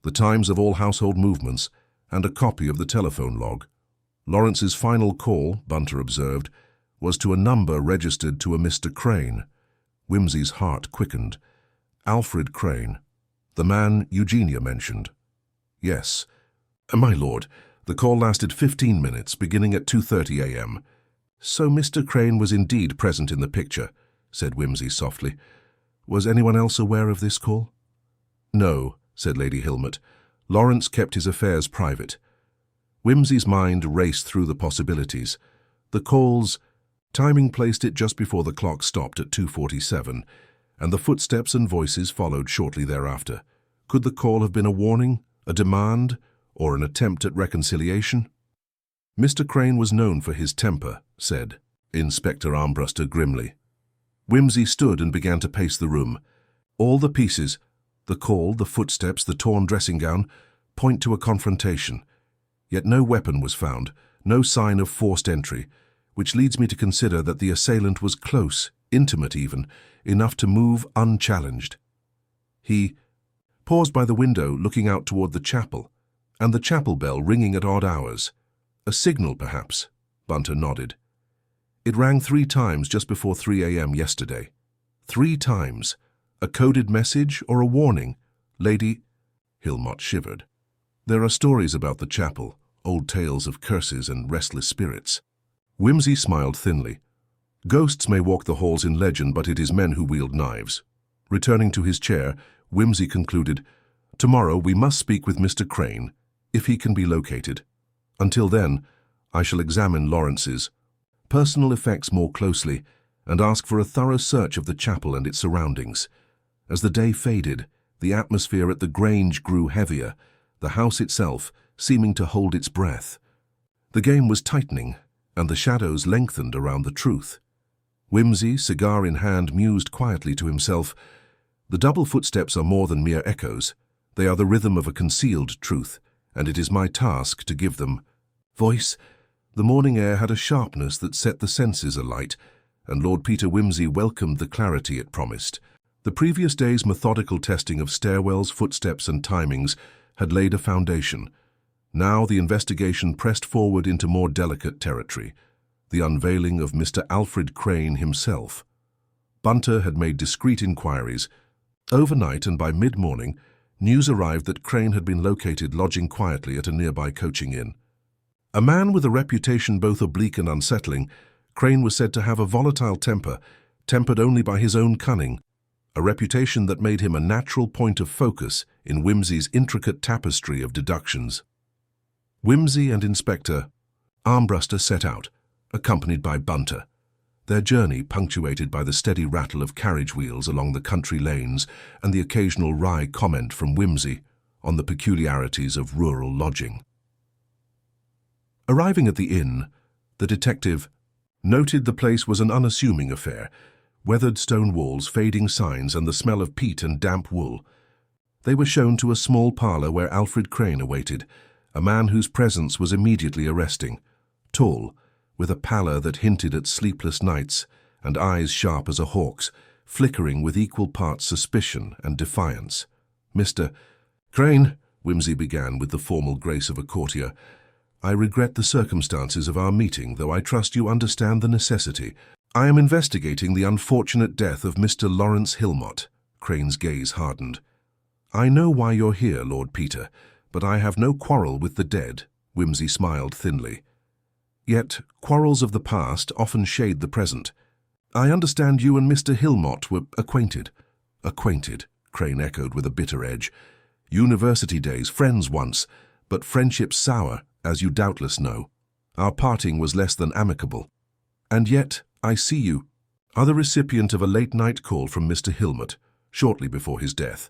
the times of all household movements and a copy of the telephone log. Lawrence's final call, Bunter observed, was to a number registered to a Mr. Crane. Wimsey's heart quickened. Alfred Crane, the man Eugenia mentioned. "Yes, my lord, the call lasted 15 minutes, beginning at 2:30 a.m. "So Mr. Crane was indeed present in the picture," said Wimsey softly. "Was anyone else aware of this call?" "No," said Lady Hilmot. "Lawrence kept his affairs private." Wimsey's mind raced through the possibilities. The call's timing placed it just before the clock stopped at 2:47, and the footsteps and voices followed shortly thereafter. Could the call have been a warning, a demand, or an attempt at reconciliation? "Mr. Crane was known for his temper," said Inspector Armbruster grimly. Wimsey stood and began to pace the room. All the pieces, the call, the footsteps, the torn dressing gown, point to a confrontation. Yet no weapon was found, no sign of forced entry, which leads me to consider that the assailant was close, intimate even, enough to move unchallenged. He paused by the window looking out toward the chapel, and the chapel bell ringing at odd hours. "A signal, perhaps," Bunter nodded. "It rang 3 times just before 3 a.m. yesterday. 3 times. A coded message or a warning?" Lady Hilmot shivered. "There are stories about the chapel, old tales of curses and restless spirits." Wimsey smiled thinly. "Ghosts may walk the halls in legend, but it is men who wield knives." Returning to his chair, Wimsey concluded, "Tomorrow we must speak with Mr. Crane, if he can be located. Until then, I shall examine Lawrence's personal effects more closely and ask for a thorough search of the chapel and its surroundings." As the day faded, the atmosphere at the Grange grew heavier, the house itself seeming to hold its breath. The game was tightening, and the shadows lengthened around the truth. Wimsey, cigar in hand, mused quietly to himself. The double footsteps are more than mere echoes. They are the rhythm of a concealed truth, and it is my task to give them voice. The morning air had a sharpness that set the senses alight, and Lord Peter Wimsey welcomed the clarity it promised. The previous day's methodical testing of stairwells, footsteps, and timings had laid a foundation. Now the investigation pressed forward into more delicate territory, the unveiling of Mr. Alfred Crane himself. Bunter had made discreet inquiries. Overnight and by mid-morning, news arrived that Crane had been located lodging quietly at a nearby coaching inn. A man with a reputation both oblique and unsettling, Crane was said to have a volatile temper, tempered only by his own cunning, a reputation that made him a natural point of focus in Wimsey's intricate tapestry of deductions. Wimsey and Inspector Armbruster set out, accompanied by Bunter, their journey punctuated by the steady rattle of carriage wheels along the country lanes and the occasional wry comment from Wimsey on the peculiarities of rural lodging. Arriving at the inn, the detective noted the place was an unassuming affair, weathered stone walls, fading signs, and the smell of peat and damp wool. They were shown to a small parlour where Alfred Crane awaited, a man whose presence was immediately arresting. Tall, with a pallor that hinted at sleepless nights, and eyes sharp as a hawk's, flickering with equal parts suspicion and defiance. "Mr. Crane," Wimsey began with the formal grace of a courtier, "I regret the circumstances of our meeting, though I trust you understand the necessity. I am investigating the unfortunate death of Mr. Lawrence Hilmot." Crane's gaze hardened. "I know why you're here, Lord Peter, but I have no quarrel with the dead." Wimsey smiled thinly. "Yet quarrels of the past often shade the present. I understand you and Mr. Hilmot were acquainted." "Acquainted," Crane echoed with a bitter edge. "University days, friends once, but friendships sour, as you doubtless know. Our parting was less than amicable. And yet, I see you are the recipient of a late-night call from Mr. Hilmot, shortly before his death.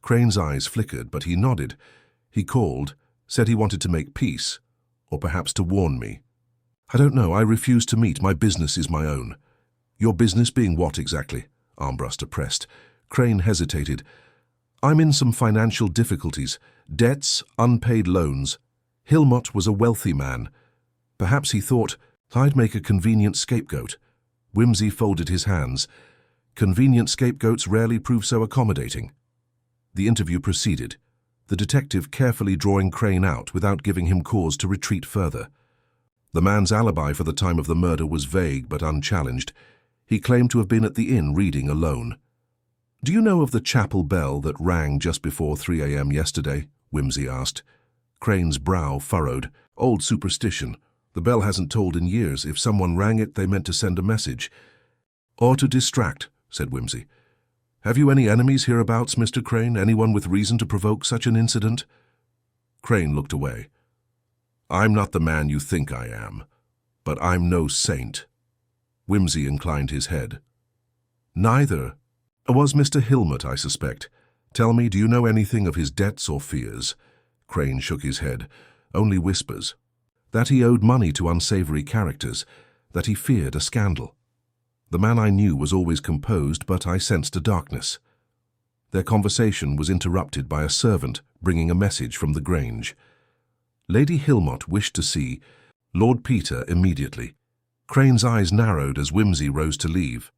Crane's eyes flickered, but he nodded. He called, said he wanted to make peace, or perhaps to warn me. I don't know, I refuse to meet. My business is my own. Your business being what exactly? Armbruster pressed. Crane hesitated. I'm in some financial difficulties. Debts, unpaid loans. Hilmot was a wealthy man. Perhaps he thought I'd make a convenient scapegoat. Wimsey folded his hands. Convenient scapegoats rarely prove so accommodating. The interview proceeded, the detective carefully drawing Crane out without giving him cause to retreat further. The man's alibi for the time of the murder was vague but unchallenged. He claimed to have been at the inn reading alone. Do you know of the chapel bell that rang just before 3 a.m. yesterday? Wimsey asked. Crane's brow furrowed. Old superstition. The bell hasn't tolled in years. If someone rang it, they meant to send a message. Or to distract, said Wimsey. Have you any enemies hereabouts, Mr. Crane? Anyone with reason to provoke such an incident? Crane looked away. I'm not the man you think I am, but I'm no saint. Wimsey inclined his head. Neither. Was Mr. Hilmot, I suspect. Tell me, do you know anything of his debts or fears? Crane shook his head. Only whispers. That he owed money to unsavory characters, that he feared a scandal. The man I knew was always composed, but I sensed a darkness. Their conversation was interrupted by a servant bringing a message from the Grange. Lady Hilmot wished to see Lord Peter immediately. Crane's eyes narrowed as Wimsey rose to leave.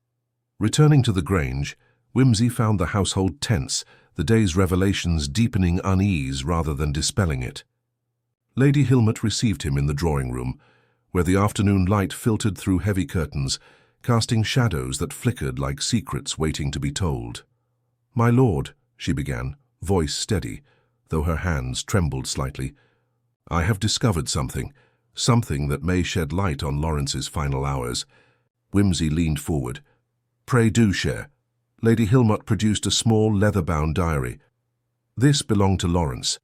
Returning to the Grange, Wimsey found the household tense, the day's revelations deepening unease rather than dispelling it. Lady Hilmot received him in the drawing-room, where the afternoon light filtered through heavy curtains, casting shadows that flickered like secrets waiting to be told. "My lord," she began, voice steady, though her hands trembled slightly, "I have discovered something that may shed light on Lawrence's final hours." Wimsey leaned forward. "Pray do share." Lady Hilmot produced a small leather-bound diary. This belonged to Lawrence.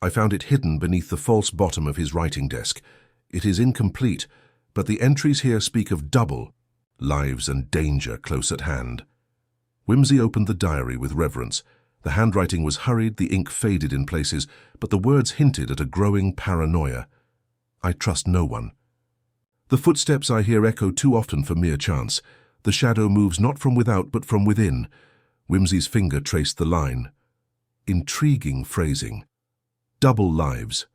I found it hidden beneath the false bottom of his writing desk. It is incomplete, but the entries here speak of double lives and danger close at hand. Wimsey opened the diary with reverence. The handwriting was hurried, the ink faded in places, but the words hinted at a growing paranoia. I trust no one. The footsteps I hear echo too often for mere chance. The shadow moves not from without but from within. Wimsey's finger traced the line. Intriguing phrasing. Double lives.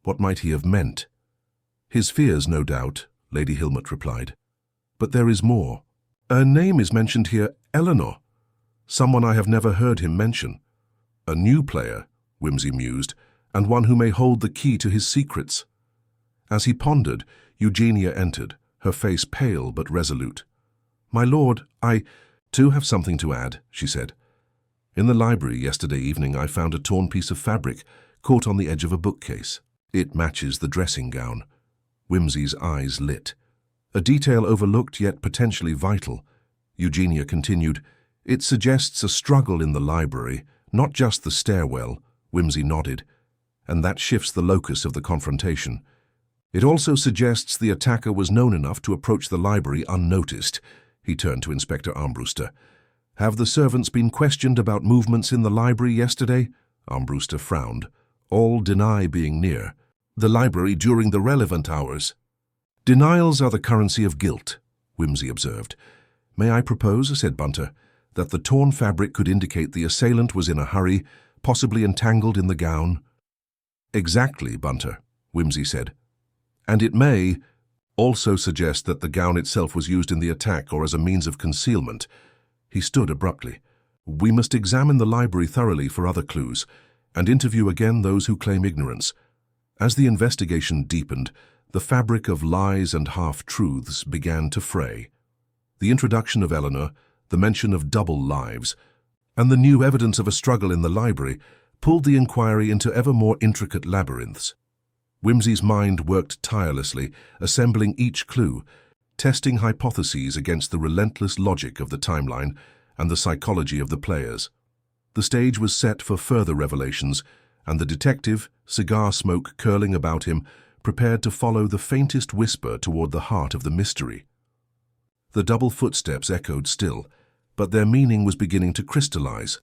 What might he have meant? His fears, no doubt, Lady Hilmot replied. But there is more. A name is mentioned here, Eleanor. Someone I have never heard him mention. A new player, Wimsey mused, and one who may hold the key to his secrets. As he pondered, Eugenia entered, her face pale but resolute. "My lord, I, too, have something to add," she said. "In the library yesterday evening I found a torn piece of fabric caught on the edge of a bookcase. It matches the dressing gown." Wimsey's eyes lit. A detail overlooked yet potentially vital. Eugenia continued, "It suggests a struggle in the library, not just the stairwell." Wimsey nodded. "And that shifts the locus of the confrontation. It also suggests the attacker was known enough to approach the library unnoticed." He turned to Inspector Armbruster. "Have the servants been questioned about movements in the library yesterday?" Armbruster frowned. "All deny being near the library during the relevant hours." "Denials are the currency of guilt," Wimsey observed. "May I propose," said Bunter, "that the torn fabric could indicate the assailant was in a hurry, possibly entangled in the gown?" "Exactly, Bunter," Wimsey said. "And it may also suggest that the gown itself was used in the attack or as a means of concealment." He stood abruptly. "We must examine the library thoroughly for other clues, and interview again those who claim ignorance." As the investigation deepened, the fabric of lies and half-truths began to fray. The introduction of Eleanor, the mention of double lives, and the new evidence of a struggle in the library pulled the inquiry into ever more intricate labyrinths. Wimsey's mind worked tirelessly, assembling each clue, testing hypotheses against the relentless logic of the timeline and the psychology of the players. The stage was set for further revelations, and the detective, cigar smoke curling about him, prepared to follow the faintest whisper toward the heart of the mystery. The double footsteps echoed still, but their meaning was beginning to crystallize.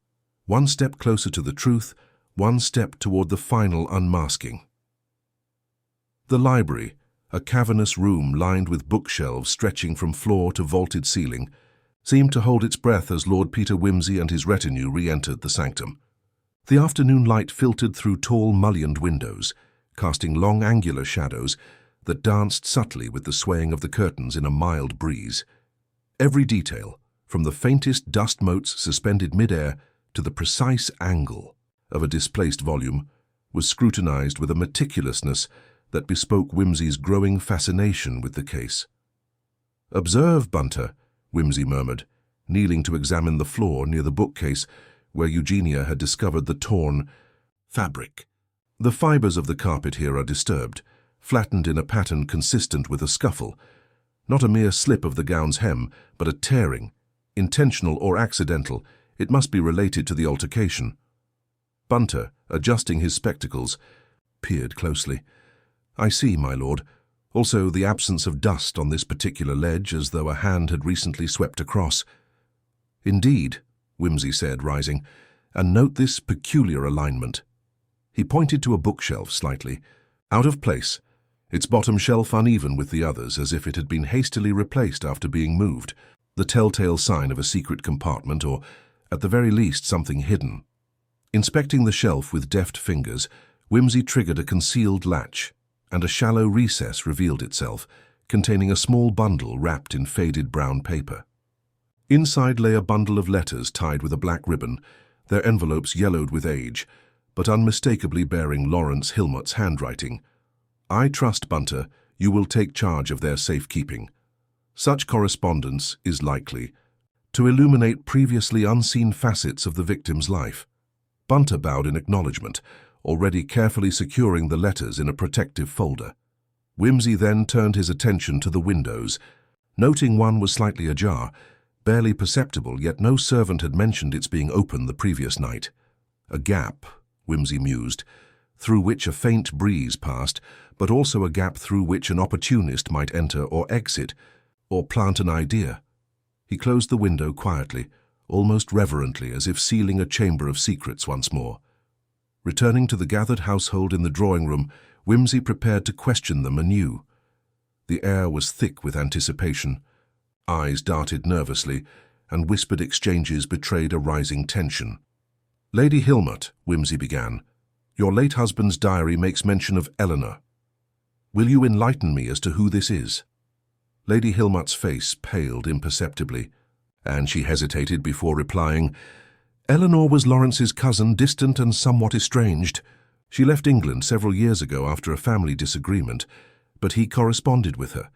One step closer to the truth, one step toward the final unmasking. The library, a cavernous room lined with bookshelves stretching from floor to vaulted ceiling, seemed to hold its breath as Lord Peter Wimsey and his retinue re-entered the sanctum. The afternoon light filtered through tall mullioned windows, casting long angular shadows that danced subtly with the swaying of the curtains in a mild breeze. Every detail, from the faintest dust motes suspended mid-air to the precise angle of a displaced volume, was scrutinized with a meticulousness that bespoke Wimsey's growing fascination with the case. "Observe, Bunter," Wimsey murmured, kneeling to examine the floor near the bookcase where Eugenia had discovered the torn fabric. "The fibers of the carpet here are disturbed, flattened in a pattern consistent with a scuffle. Not a mere slip of the gown's hem, but a tearing. Intentional or accidental, it must be related to the altercation." Bunter, adjusting his spectacles, peered closely. "I see, my lord. Also the absence of dust on this particular ledge, as though a hand had recently swept across." "Indeed," Wimsey said, rising, "and note this peculiar alignment." He pointed to a bookshelf slightly out of place, its bottom shelf uneven with the others, as if it had been hastily replaced after being moved, the telltale sign of a secret compartment, or, at the very least, something hidden. Inspecting the shelf with deft fingers, Wimsey triggered a concealed latch, and a shallow recess revealed itself, containing a small bundle wrapped in faded brown paper. Inside lay a bundle of letters tied with a black ribbon, their envelopes yellowed with age, but unmistakably bearing Lawrence Hilmot's handwriting. "I trust, Bunter, you will take charge of their safekeeping. Such correspondence is likely to illuminate previously unseen facets of the victim's life." Bunter bowed in acknowledgement, already carefully securing the letters in a protective folder. Wimsey then turned his attention to the windows, noting one was slightly ajar, barely perceptible, yet no servant had mentioned its being open the previous night. A gap, Wimsey mused, through which a faint breeze passed, but also a gap through which an opportunist might enter or exit, or plant an idea. He closed the window quietly, almost reverently, as if sealing a chamber of secrets once more. Returning to the gathered household in the drawing-room, Wimsey prepared to question them anew. The air was thick with anticipation. Eyes darted nervously, and whispered exchanges betrayed a rising tension. "Lady Hilmot," Wimsey began, "your late husband's diary makes mention of Eleanor. Will you enlighten me as to who this is?" Lady Hilmot's face paled imperceptibly, and she hesitated before replying. "Eleanor was Lawrence's cousin, distant and somewhat estranged. She left England several years ago after a family disagreement, but he corresponded with her."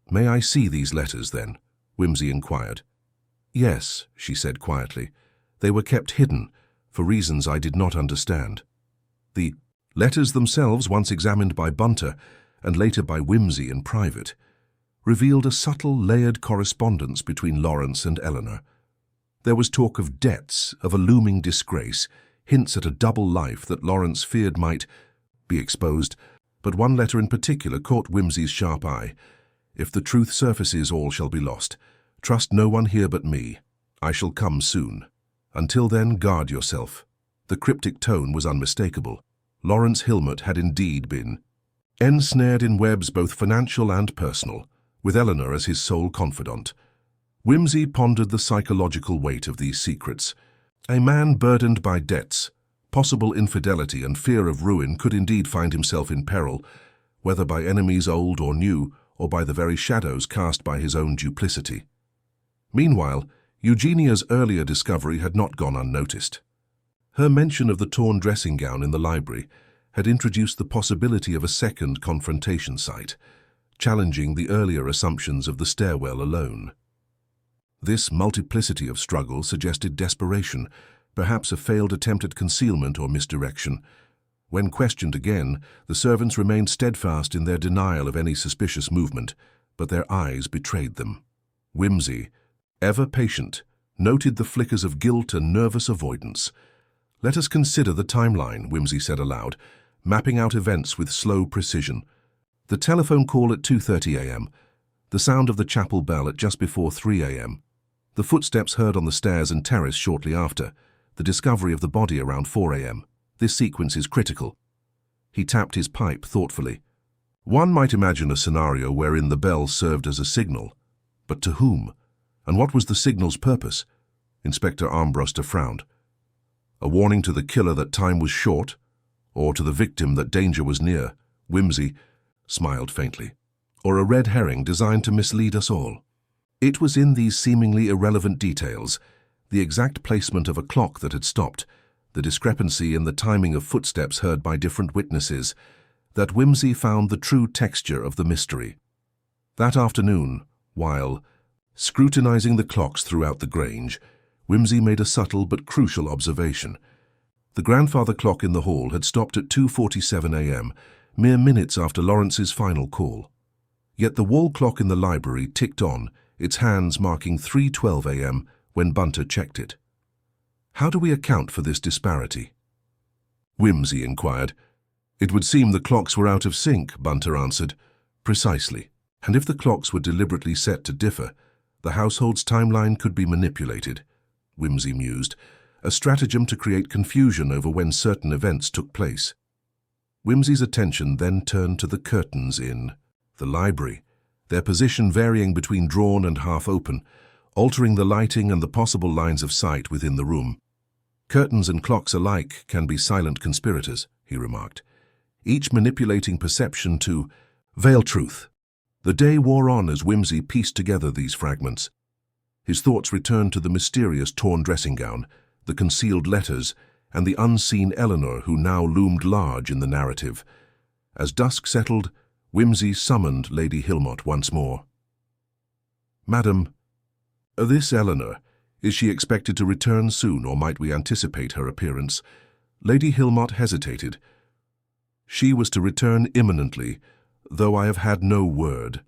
"May I see these letters, then?" Wimsey inquired. "Yes," she said quietly. "They were kept hidden, for reasons I did not understand." The letters themselves, once examined by Bunter, and later by Wimsey in private, revealed a subtle, layered correspondence between Lawrence and Eleanor. There was talk of debts, of a looming disgrace, hints at a double life that Lawrence feared might be exposed, but one letter in particular caught Wimsey's sharp eye. "If the truth surfaces, all shall be lost. Trust no one here but me. I shall come soon. Until then, guard yourself." The cryptic tone was unmistakable. Lawrence Hilmot had indeed been ensnared in webs both financial and personal, with Eleanor as his sole confidant. Wimsey pondered the psychological weight of these secrets. A man burdened by debts, possible infidelity, and fear of ruin could indeed find himself in peril, whether by enemies old or new, or by the very shadows cast by his own duplicity. Meanwhile, Eugenia's earlier discovery had not gone unnoticed. Her mention of the torn dressing gown in the library had introduced the possibility of a second confrontation site, challenging the earlier assumptions of the stairwell alone. This multiplicity of struggle suggested desperation, perhaps a failed attempt at concealment or misdirection. When questioned again, the servants remained steadfast in their denial of any suspicious movement, but their eyes betrayed them. Wimsey, ever patient, noted the flickers of guilt and nervous avoidance. "Let us consider the timeline," Wimsey said aloud, mapping out events with slow precision. The telephone call at 2:30 a.m., the sound of the chapel bell at just before 3 a.m., the footsteps heard on the stairs and terrace shortly after, the discovery of the body around 4 a.m. This sequence is critical. He tapped his pipe thoughtfully. One might imagine a scenario wherein the bell served as a signal. But to whom? And what was the signal's purpose? Inspector Armbruster frowned. A warning to the killer that time was short? Or to the victim that danger was near? Wimsey smiled faintly. Or a red herring designed to mislead us all? It was in these seemingly irrelevant details, the exact placement of a clock that had stopped, the discrepancy in the timing of footsteps heard by different witnesses, that Wimsey found the true texture of the mystery. That afternoon, while scrutinizing the clocks throughout the Grange, Wimsey made a subtle but crucial observation. The grandfather clock in the hall had stopped at 2:47 a.m., mere minutes after Lawrence's final call. Yet the wall clock in the library ticked on, its hands marking 3:12 a.m. when Bunter checked it. How do we account for this disparity? Wimsey inquired. It would seem the clocks were out of sync, Bunter answered. Precisely. And if the clocks were deliberately set to differ, the household's timeline could be manipulated, Wimsey mused, a stratagem to create confusion over when certain events took place. Wimsey's attention then turned to the curtains in the library, their position varying between drawn and half open, altering the lighting and the possible lines of sight within the room. Curtains and clocks alike can be silent conspirators, he remarked, each manipulating perception to veil truth. The day wore on as Wimsey pieced together these fragments. His thoughts returned to the mysterious torn dressing gown, the concealed letters, and the unseen Eleanor who now loomed large in the narrative. As dusk settled, Wimsey summoned Lady Hilmot once more. Madam, this Eleanor, is she expected to return soon, or might we anticipate her appearance? Lady Hilmot hesitated. She was to return imminently, though I have had no word.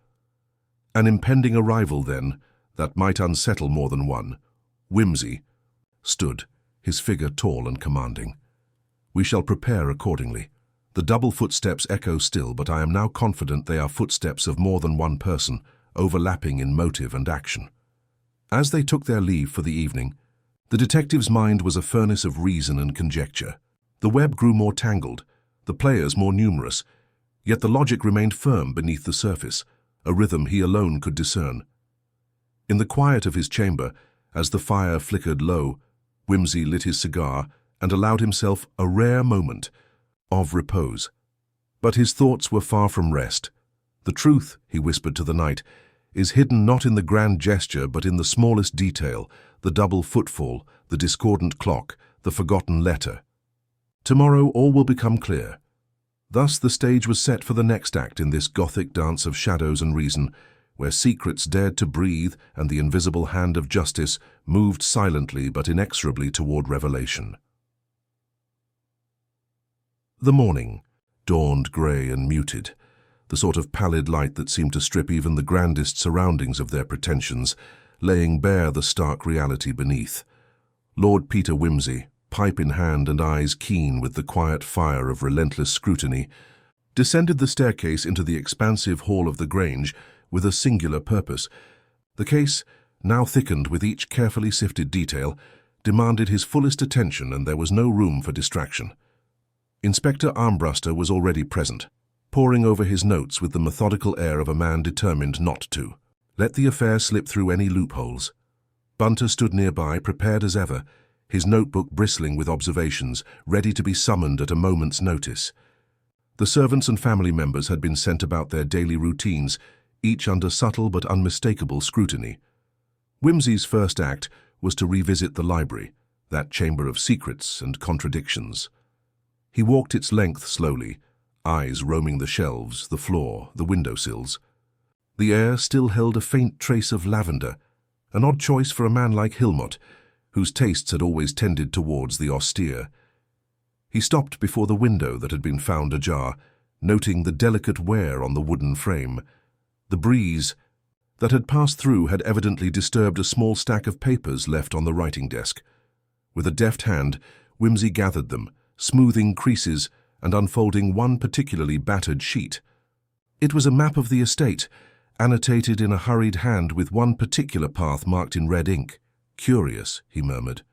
An impending arrival, then, that might unsettle more than one. Wimsey stood, his figure tall and commanding. We shall prepare accordingly. The double footsteps echo still, but I am now confident they are footsteps of more than one person, overlapping in motive and action. As they took their leave for the evening, the detective's mind was a furnace of reason and conjecture. The web grew more tangled, the players more numerous, yet the logic remained firm beneath the surface, a rhythm he alone could discern. In the quiet of his chamber, as the fire flickered low, Wimsey lit his cigar and allowed himself a rare moment of repose. But his thoughts were far from rest. The truth, he whispered to the night, is hidden not in the grand gesture but in the smallest detail, the double footfall, the discordant clock, the forgotten letter. Tomorrow all will become clear. Thus the stage was set for the next act in this Gothic dance of shadows and reason, where secrets dared to breathe and the invisible hand of justice moved silently but inexorably toward revelation. The morning dawned grey and muted, the sort of pallid light that seemed to strip even the grandest surroundings of their pretensions, laying bare the stark reality beneath. Lord Peter Wimsey, pipe in hand and eyes keen with the quiet fire of relentless scrutiny, descended the staircase into the expansive hall of the Grange with a singular purpose. The case, now thickened with each carefully sifted detail, demanded his fullest attention, and there was no room for distraction. Inspector Armbruster was already present, poring over his notes with the methodical air of a man determined not to let the affair slip through any loopholes. Bunter stood nearby, prepared as ever, his notebook bristling with observations, ready to be summoned at a moment's notice. The servants and family members had been sent about their daily routines, each under subtle but unmistakable scrutiny. Wimsey's first act was to revisit the library, that chamber of secrets and contradictions. He walked its length slowly, eyes roaming the shelves, the floor, the windowsills. The air still held a faint trace of lavender, an odd choice for a man like Hilmot, whose tastes had always tended towards the austere. He stopped before the window that had been found ajar, noting the delicate wear on the wooden frame. The breeze that had passed through had evidently disturbed a small stack of papers left on the writing desk. With a deft hand, Wimsey gathered them, smoothing creases and unfolding one particularly battered sheet. It was a map of the estate, annotated in a hurried hand with one particular path marked in red ink. Curious, he murmured.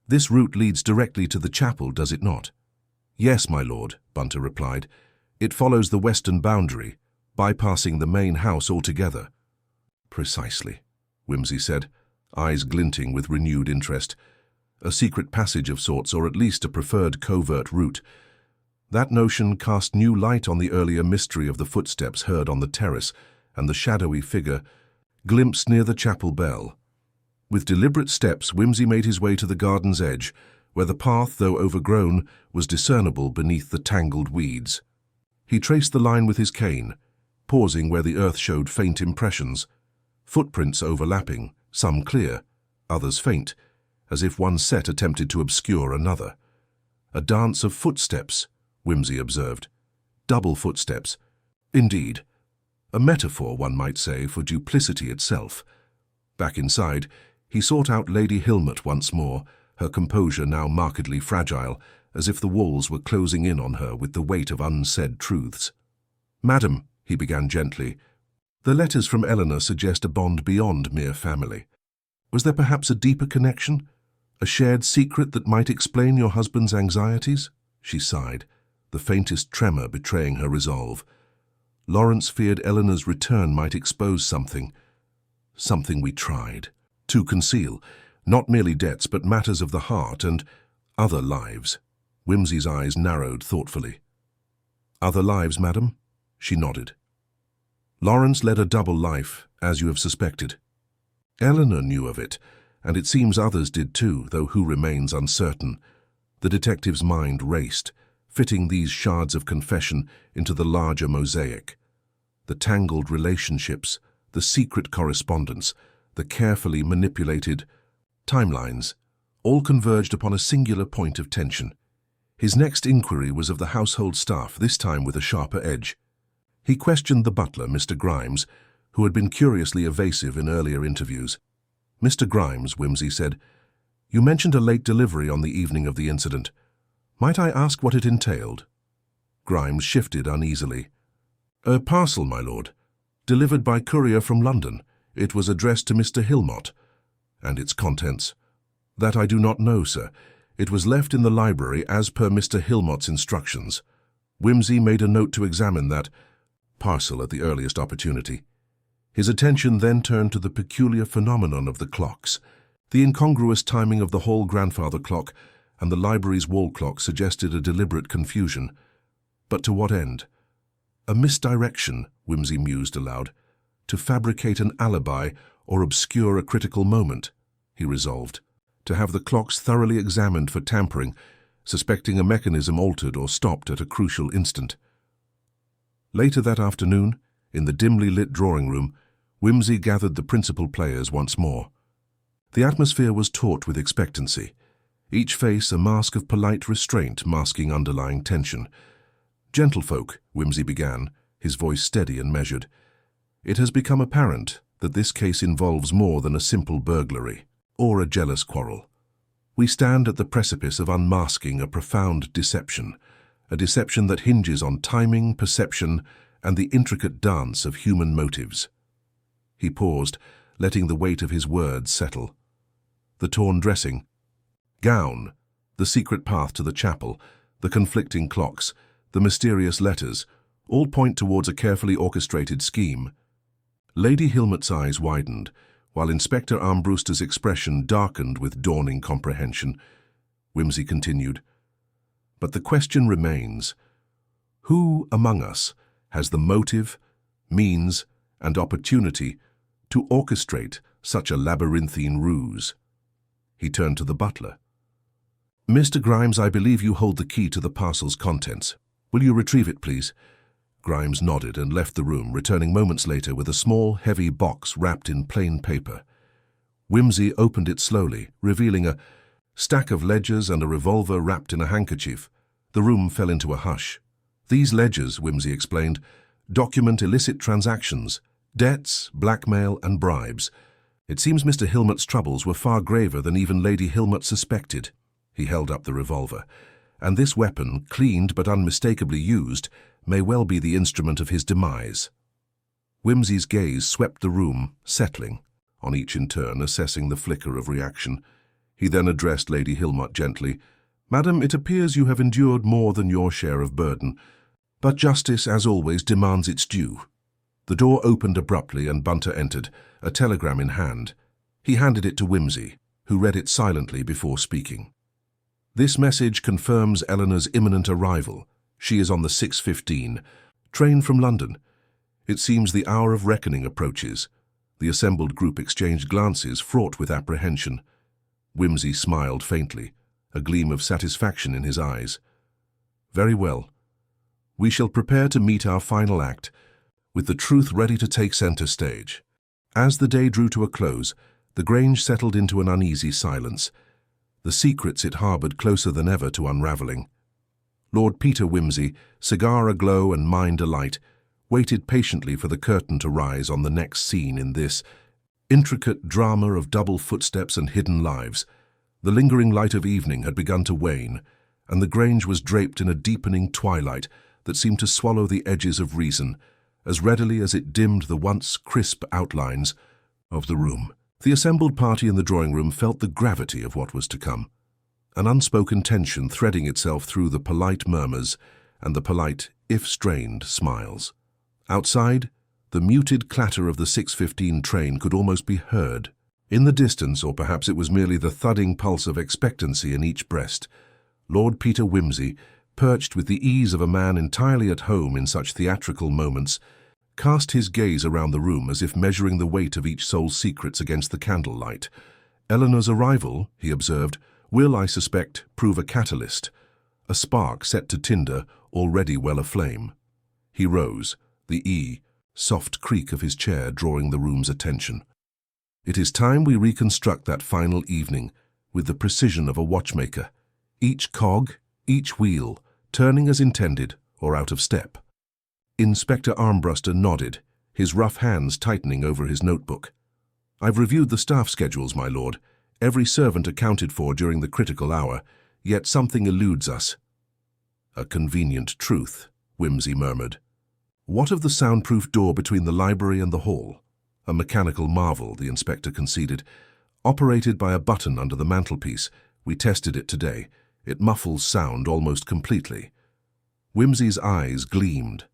This route leads directly to the chapel, does it not? Yes, my lord, Bunter replied. It follows the western boundary, bypassing the main house altogether. Precisely, Wimsey said, eyes glinting with renewed interest. A secret passage of sorts, or at least a preferred covert route. That notion cast new light on the earlier mystery of the footsteps heard on the terrace and the shadowy figure glimpsed near the chapel bell. With deliberate steps, Wimsey made his way to the garden's edge, where the path, though overgrown, was discernible beneath the tangled weeds. He traced the line with his cane, pausing where the earth showed faint impressions, footprints overlapping, some clear, others faint, as if one set attempted to obscure another. A dance of footsteps, Wimsey observed. Double footsteps. Indeed. A metaphor, one might say, for duplicity itself. Back inside, he sought out Lady Hilmot once more, her composure now markedly fragile, as if the walls were closing in on her with the weight of unsaid truths. "Madam," he began gently, "the letters from Eleanor suggest a bond beyond mere family. Was there perhaps a deeper connection? A shared secret that might explain your husband's anxieties?" She sighed, the faintest tremor betraying her resolve. Lawrence feared Eleanor's return might expose something we tried to conceal, not merely debts but matters of the heart and other lives. Wimsey's eyes narrowed thoughtfully. "Other lives, madam?" She nodded. "Lawrence led a double life, as you have suspected. Eleanor knew of it, and it seems others did too, though who remains uncertain." The detective's mind raced, fitting these shards of confession into the larger mosaic. The tangled relationships, the secret correspondence, the carefully manipulated timelines, all converged upon a singular point of tension. His next inquiry was of the household staff, this time with a sharper edge. He questioned the butler, Mr. Grimes, who had been curiously evasive in earlier interviews. "Mr. Grimes," Wimsey said, "you mentioned a late delivery on the evening of the incident. Might I ask what it entailed?" Grimes shifted uneasily. "A parcel, my lord. Delivered by courier from London. It was addressed to Mr. Hilmot." "And its contents?" "That I do not know, sir. It was left in the library as per Mr. Hilmot's instructions." Wimsey made a note to examine that parcel at the earliest opportunity. His attention then turned to the peculiar phenomenon of the clocks. The incongruous timing of the hall grandfather clock and the library's wall clock suggested a deliberate confusion. But to what end? A misdirection, Wimsey mused aloud. To fabricate an alibi or obscure a critical moment, he resolved. To have the clocks thoroughly examined for tampering, suspecting a mechanism altered or stopped at a crucial instant. Later that afternoon, in the dimly lit drawing room, Wimsey gathered the principal players once more. The atmosphere was taut with expectancy, each face a mask of polite restraint masking underlying tension. "Gentlefolk," Wimsey began, his voice steady and measured, "it has become apparent that this case involves more than a simple burglary or a jealous quarrel. We stand at the precipice of unmasking a profound deception, a deception that hinges on timing, perception, and the intricate dance of human motives." He paused, letting the weight of his words settle. The torn dressing, gown, the secret path to the chapel, the conflicting clocks, the mysterious letters, all point towards a carefully orchestrated scheme. Lady Hilmot's eyes widened, while Inspector Armbruster's expression darkened with dawning comprehension. Wimsey continued, "But the question remains, who among us has the motive, means, and opportunity to orchestrate such a labyrinthine ruse?" He turned to the butler. "Mr. Grimes, I believe you hold the key to the parcel's contents. Will you retrieve it, please?" Grimes nodded and left the room, returning moments later with a small, heavy box wrapped in plain paper. Wimsey opened it slowly, revealing a stack of ledgers and a revolver wrapped in a handkerchief. The room fell into a hush. "These ledgers," Wimsey explained, "document illicit transactions, debts, blackmail, and bribes. It seems Mr. Hilmot's troubles were far graver than even Lady Hilmot suspected." He held up the revolver. "And this weapon, cleaned but unmistakably used, may well be the instrument of his demise." Wimsey's gaze swept the room, settling, on each in turn assessing the flicker of reaction. He then addressed Lady Hilmot gently. "Madam, it appears you have endured more than your share of burden, but justice, as always, demands its due." The door opened abruptly and Bunter entered, a telegram in hand. He handed it to Wimsey, who read it silently before speaking. "This message confirms Eleanor's imminent arrival. She is on the 6:15, train from London. It seems the hour of reckoning approaches." The assembled group exchanged glances fraught with apprehension. Wimsey smiled faintly, a gleam of satisfaction in his eyes. "Very well. We shall prepare to meet our final act, with the truth ready to take center stage." As the day drew to a close, the Grange settled into an uneasy silence, the secrets it harbored closer than ever to unraveling. Lord Peter Wimsey, cigar aglow and mind alight, waited patiently for the curtain to rise on the next scene in this intricate drama of double footsteps and hidden lives. The lingering light of evening had begun to wane, and the Grange was draped in a deepening twilight that seemed to swallow the edges of reason as readily as it dimmed the once crisp outlines of the room. The assembled party in the drawing-room felt the gravity of what was to come, an unspoken tension threading itself through the polite murmurs and the polite, if strained, smiles. Outside, the muted clatter of the 6:15 train could almost be heard. In the distance, or perhaps it was merely the thudding pulse of expectancy in each breast, Lord Peter Wimsey, perched with the ease of a man entirely at home in such theatrical moments, cast his gaze around the room as if measuring the weight of each soul's secrets against the candlelight. "Eleanor's arrival," he observed, "will, I suspect, prove a catalyst, a spark set to tinder already well aflame." He rose, the soft creak of his chair drawing the room's attention. "It is time we reconstruct that final evening with the precision of a watchmaker, each cog, each wheel, turning as intended or out of step." Inspector Armbruster nodded, his rough hands tightening over his notebook. "I've reviewed the staff schedules, my lord, every servant accounted for during the critical hour, yet something eludes us." "A convenient truth," Wimsey murmured. "What of the soundproof door between the library and the hall?" "A mechanical marvel," the inspector conceded. "Operated by a button under the mantelpiece. We tested it today. It muffles sound almost completely." Wimsey's eyes gleamed.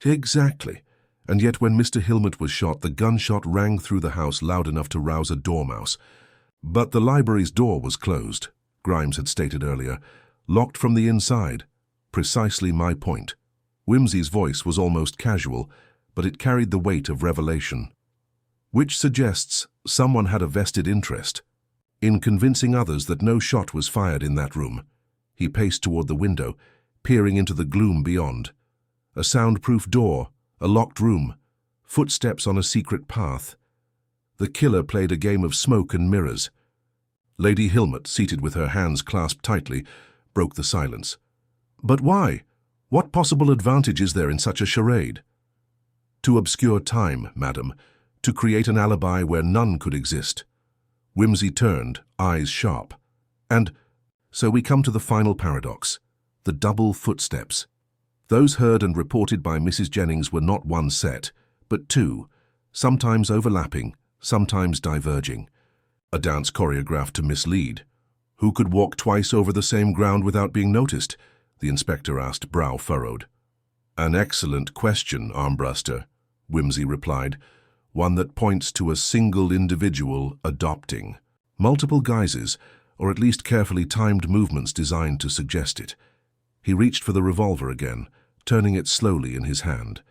"Exactly. And yet when Mr. Hilmot was shot, the gunshot rang through the house loud enough to rouse a dormouse. But the library's door was closed," Grimes had stated earlier, "locked from the inside. Precisely my point." Wimsey's voice was almost casual, but it carried the weight of revelation. "Which suggests someone had a vested interest in convincing others that no shot was fired in that room." He paced toward the window, peering into the gloom beyond. A soundproof door, a locked room, footsteps on a secret path. The killer played a game of smoke and mirrors. Lady Hilmot, seated with her hands clasped tightly, broke the silence. "But why? What possible advantage is there in such a charade?" "To obscure time, madam, to create an alibi where none could exist." Wimsey turned, eyes sharp. "And so we come to the final paradox, the double footsteps. Those heard and reported by Mrs. Jennings were not one set, but two, sometimes overlapping, sometimes diverging. A dance choreographed to mislead. Who could walk twice over the same ground without being noticed?" the inspector asked, brow furrowed. "An excellent question, Armbruster," Wimsey replied, "one that points to a single individual adopting multiple guises, or at least carefully timed movements designed to suggest it." He reached for the revolver again, turning it slowly in his hand.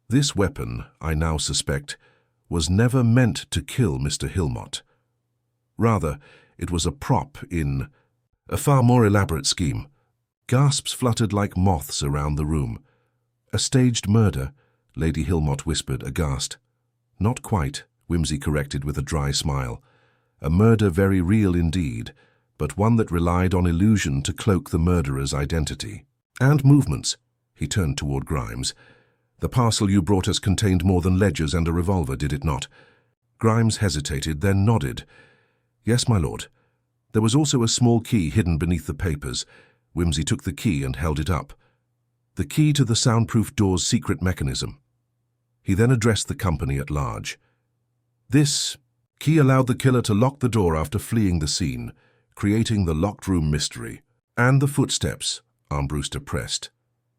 "This weapon, I now suspect, was never meant to kill Mr. Hilmot. Rather, it was a prop in a far more elaborate scheme." Gasps fluttered like moths around the room. "A staged murder," Lady Hilmot whispered, aghast. "Not quite," Wimsey corrected with a dry smile. "A murder very real indeed, but one that relied on illusion to cloak the murderer's identity. And movements." He turned toward Grimes. "The parcel you brought us contained more than ledgers and a revolver, did it not?" Grimes hesitated, then nodded. "Yes, my lord. There was also a small key hidden beneath the papers." Wimsey took the key and held it up. "The key to the soundproof door's secret mechanism." He then addressed the company at large. "This Key allowed the killer to lock the door after fleeing the scene, creating the locked room mystery. And the footsteps, Armbruster pressed.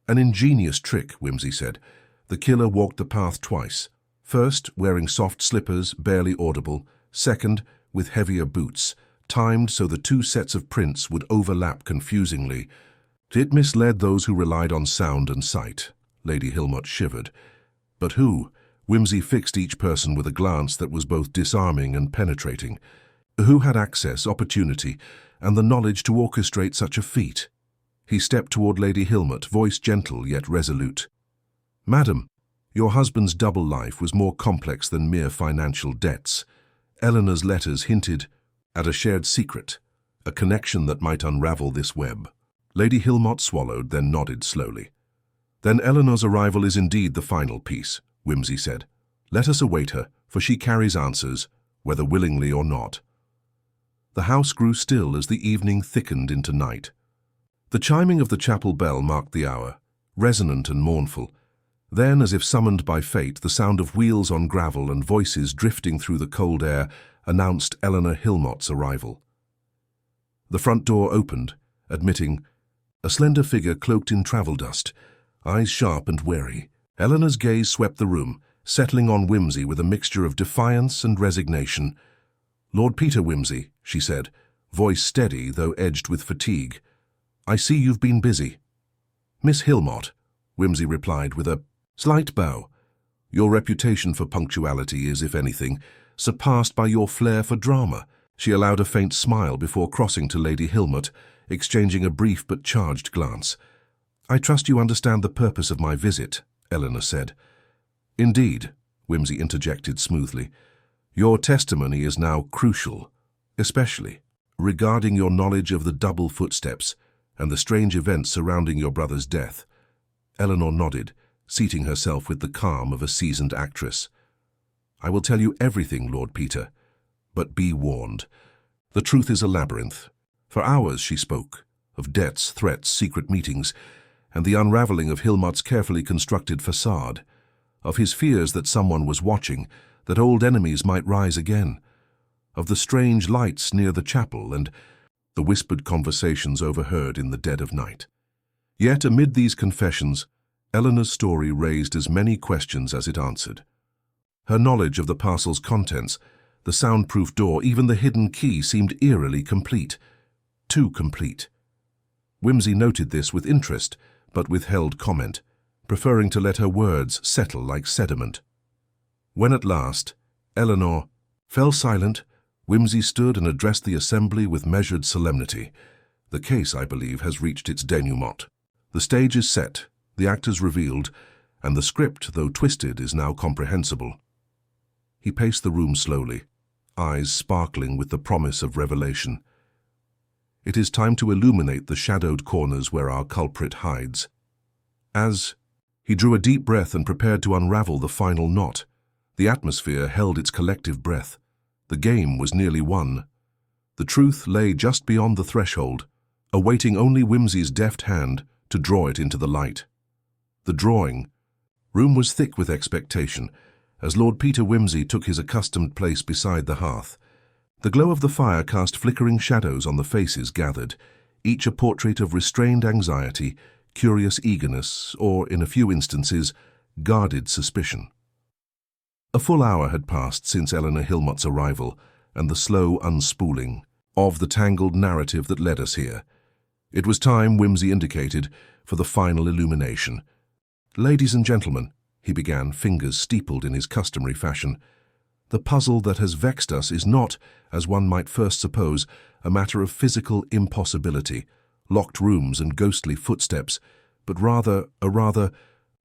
An ingenious trick, Wimsey said. The killer walked the path twice. First, wearing soft slippers, barely audible. Second, with heavier boots, timed so the two sets of prints would overlap confusingly. It misled those who relied on sound and sight. Lady Hilmot shivered. But who? Wimsey fixed each person with a glance that was both disarming and penetrating. Who had access, opportunity, and the knowledge to orchestrate such a feat? He stepped toward Lady Hilmot, voice gentle yet resolute. "Madam, your husband's double life was more complex than mere financial debts. Eleanor's letters hinted at a shared secret, a connection that might unravel this web." Lady Hilmot swallowed, then nodded slowly. "Then Eleanor's arrival is indeed the final piece," Wimsey said. "Let us await her, for she carries answers, whether willingly or not." The house grew still as the evening thickened into night. The chiming of the chapel bell marked the hour, resonant and mournful. Then, as if summoned by fate, the sound of wheels on gravel and voices drifting through the cold air announced Eleanor Hilmot's arrival. The front door opened, admitting a slender figure cloaked in travel dust, eyes sharp and wary. Eleanor's gaze swept the room, settling on Wimsey with a mixture of defiance and resignation. "Lord Peter Wimsey," she said, voice steady though edged with fatigue. "I see you've been busy." "Miss Hilmot," Wimsey replied with a slight bow. "Your reputation for punctuality is, if anything, surpassed by your flair for drama." She allowed a faint smile before crossing to Lady Hilmot, exchanging a brief but charged glance. "I trust you understand the purpose of my visit," Eleanor said. "Indeed," Wimsey interjected smoothly. "Your testimony is now crucial, especially regarding your knowledge of the double footsteps and the strange events surrounding your brother's death." Eleanor nodded, seating herself with the calm of a seasoned actress. "I will tell you everything, Lord Peter, but be warned. The truth is a labyrinth." For hours she spoke, of debts, threats, secret meetings, and the unraveling of Hilmot's carefully constructed facade, of his fears that someone was watching, that old enemies might rise again, of the strange lights near the chapel and the whispered conversations overheard in the dead of night. Yet amid these confessions, Eleanor's story raised as many questions as it answered. Her knowledge of the parcel's contents, the soundproof door, even the hidden key seemed eerily complete. Too complete. Wimsey noted this with interest, but withheld comment, preferring to let her words settle like sediment. When at last Eleanor fell silent, Wimsey stood and addressed the assembly with measured solemnity. "The case, I believe, has reached its denouement. The stage is set, the actors revealed, and the script, though twisted, is now comprehensible." He paced the room slowly, eyes sparkling with the promise of revelation. "It is time to illuminate the shadowed corners where our culprit hides." As he drew a deep breath and prepared to unravel the final knot, the atmosphere held its collective breath. The game was nearly won. The truth lay just beyond the threshold, awaiting only Wimsey's deft hand to draw it into the light. The drawing. Room was thick with expectation, as Lord Peter Wimsey took his accustomed place beside the hearth. The glow of the fire cast flickering shadows on the faces gathered, each a portrait of restrained anxiety, curious eagerness, or, in a few instances, guarded suspicion. A full hour had passed since Eleanor Hilmot's arrival and the slow unspooling of the tangled narrative that led us here. It was time, Wimsey indicated, for the final illumination. "Ladies and gentlemen," he began, fingers steepled in his customary fashion, "the puzzle that has vexed us is not, as one might first suppose, a matter of physical impossibility, locked rooms and ghostly footsteps, but rather a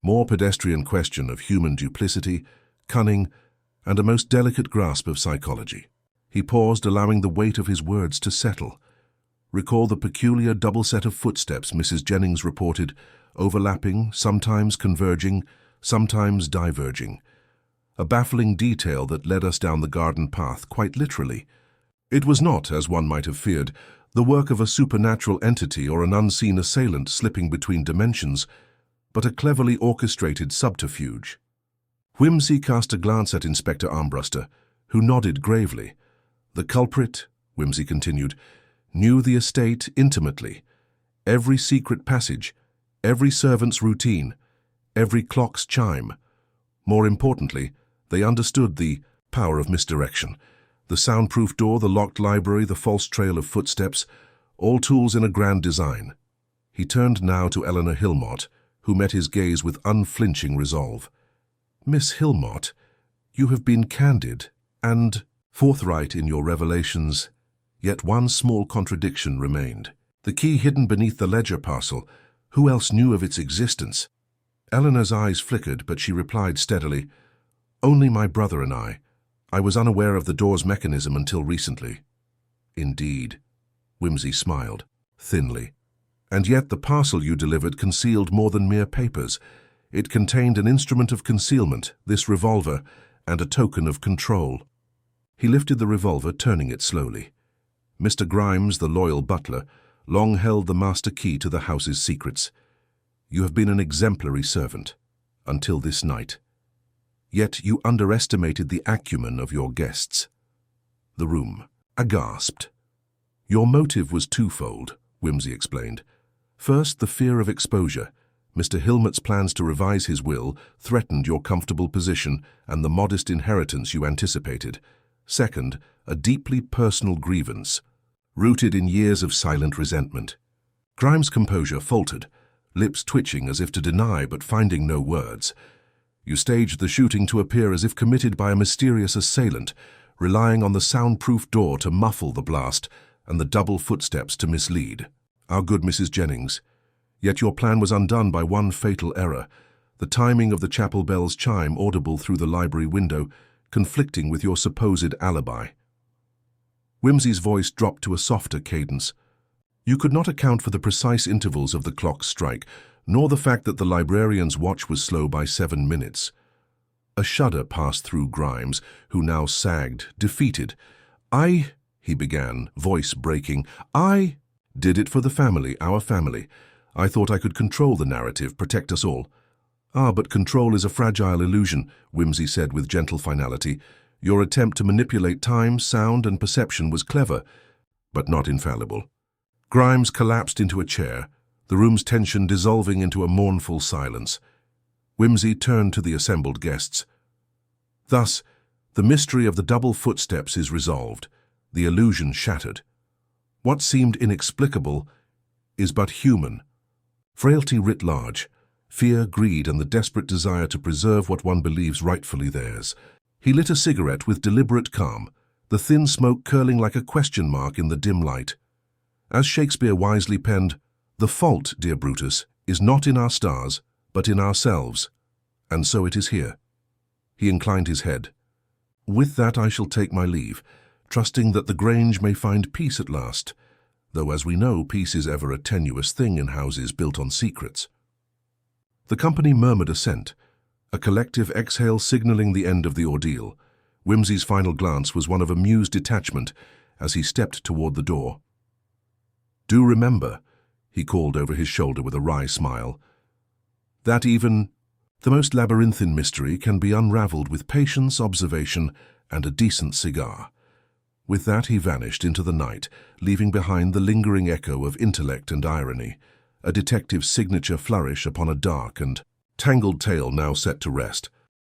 more pedestrian question of human duplicity, cunning, and a most delicate grasp of psychology." He paused, allowing the weight of his words to settle. "Recall the peculiar double set of footsteps Mrs. Jennings reported, overlapping, sometimes converging, sometimes diverging. A baffling detail that led us down the garden path, quite literally. It was not, as one might have feared, the work of a supernatural entity or an unseen assailant slipping between dimensions, but a cleverly orchestrated subterfuge." Wimsey cast a glance at Inspector Armbruster, who nodded gravely. The culprit, Wimsey continued, knew the estate intimately. Every secret passage, every servant's routine, every clock's chime. More importantly, they understood the power of misdirection. The soundproof door, the locked library, the false trail of footsteps, all tools in a grand design. He turned now to Eleanor Hilmot, who met his gaze with unflinching resolve. "Miss Hilmot, you have been candid and forthright in your revelations, yet one small contradiction remained. The key hidden beneath the ledger parcel. Who else knew of its existence?" Eleanor's eyes flickered, but she replied steadily, "Only my brother and I. I was unaware of the door's mechanism until recently." "Indeed," Wimsey smiled, thinly. "And yet the parcel you delivered concealed more than mere papers. It contained an instrument of concealment, this revolver, and a token of control." He lifted the revolver, turning it slowly. Mr. Grimes, the loyal butler, long held the master key to the house's secrets. "You have been an exemplary servant, until this night. Yet you underestimated the acumen of your guests." The room gasped. "Your motive was twofold," Wimsey explained. "First, the fear of exposure. Mr. Hilmot's plans to revise his will threatened your comfortable position and the modest inheritance you anticipated. Second, a deeply personal grievance, rooted in years of silent resentment." Grimes' composure faltered, lips twitching as if to deny but finding no words. "You staged the shooting to appear as if committed by a mysterious assailant, relying on the soundproof door to muffle the blast and the double footsteps to mislead our good Mrs. Jennings. Yet your plan was undone by one fatal error, the timing of the chapel bell's chime audible through the library window, conflicting with your supposed alibi." Wimsey's voice dropped to a softer cadence. "You could not account for the precise intervals of the clock's strike, nor the fact that the librarian's watch was slow by 7 minutes. A shudder passed through Grimes, who now sagged, defeated. He began, voice breaking. "I did it for the family, our family. I thought I could control the narrative, protect us all." "Ah, but control is a fragile illusion," Wimsey said with gentle finality. "Your attempt to manipulate time, sound, and perception was clever, but not infallible." Grimes collapsed into a chair, the room's tension dissolving into a mournful silence. Wimsey turned to the assembled guests. "Thus, the mystery of the double footsteps is resolved, the illusion shattered. What seemed inexplicable is but human. Frailty writ large, fear, greed, and the desperate desire to preserve what one believes rightfully theirs." He lit a cigarette with deliberate calm, the thin smoke curling like a question mark in the dim light. As Shakespeare wisely penned, "The fault, dear Brutus, is not in our stars, but in ourselves, and so it is here." He inclined his head. "With that I shall take my leave, trusting that the Grange may find peace at last, though as we know, peace is ever a tenuous thing in houses built on secrets." The company murmured assent, a collective exhale signaling the end of the ordeal. Wimsey's final glance was one of amused detachment as he stepped toward the door. "Do remember," he called over his shoulder with a wry smile, "that even the most labyrinthine mystery can be unraveled with patience, observation, and a decent cigar." With that he vanished into the night, leaving behind the lingering echo of intellect and irony, a detective's signature flourish upon a dark and tangled tale now set to rest.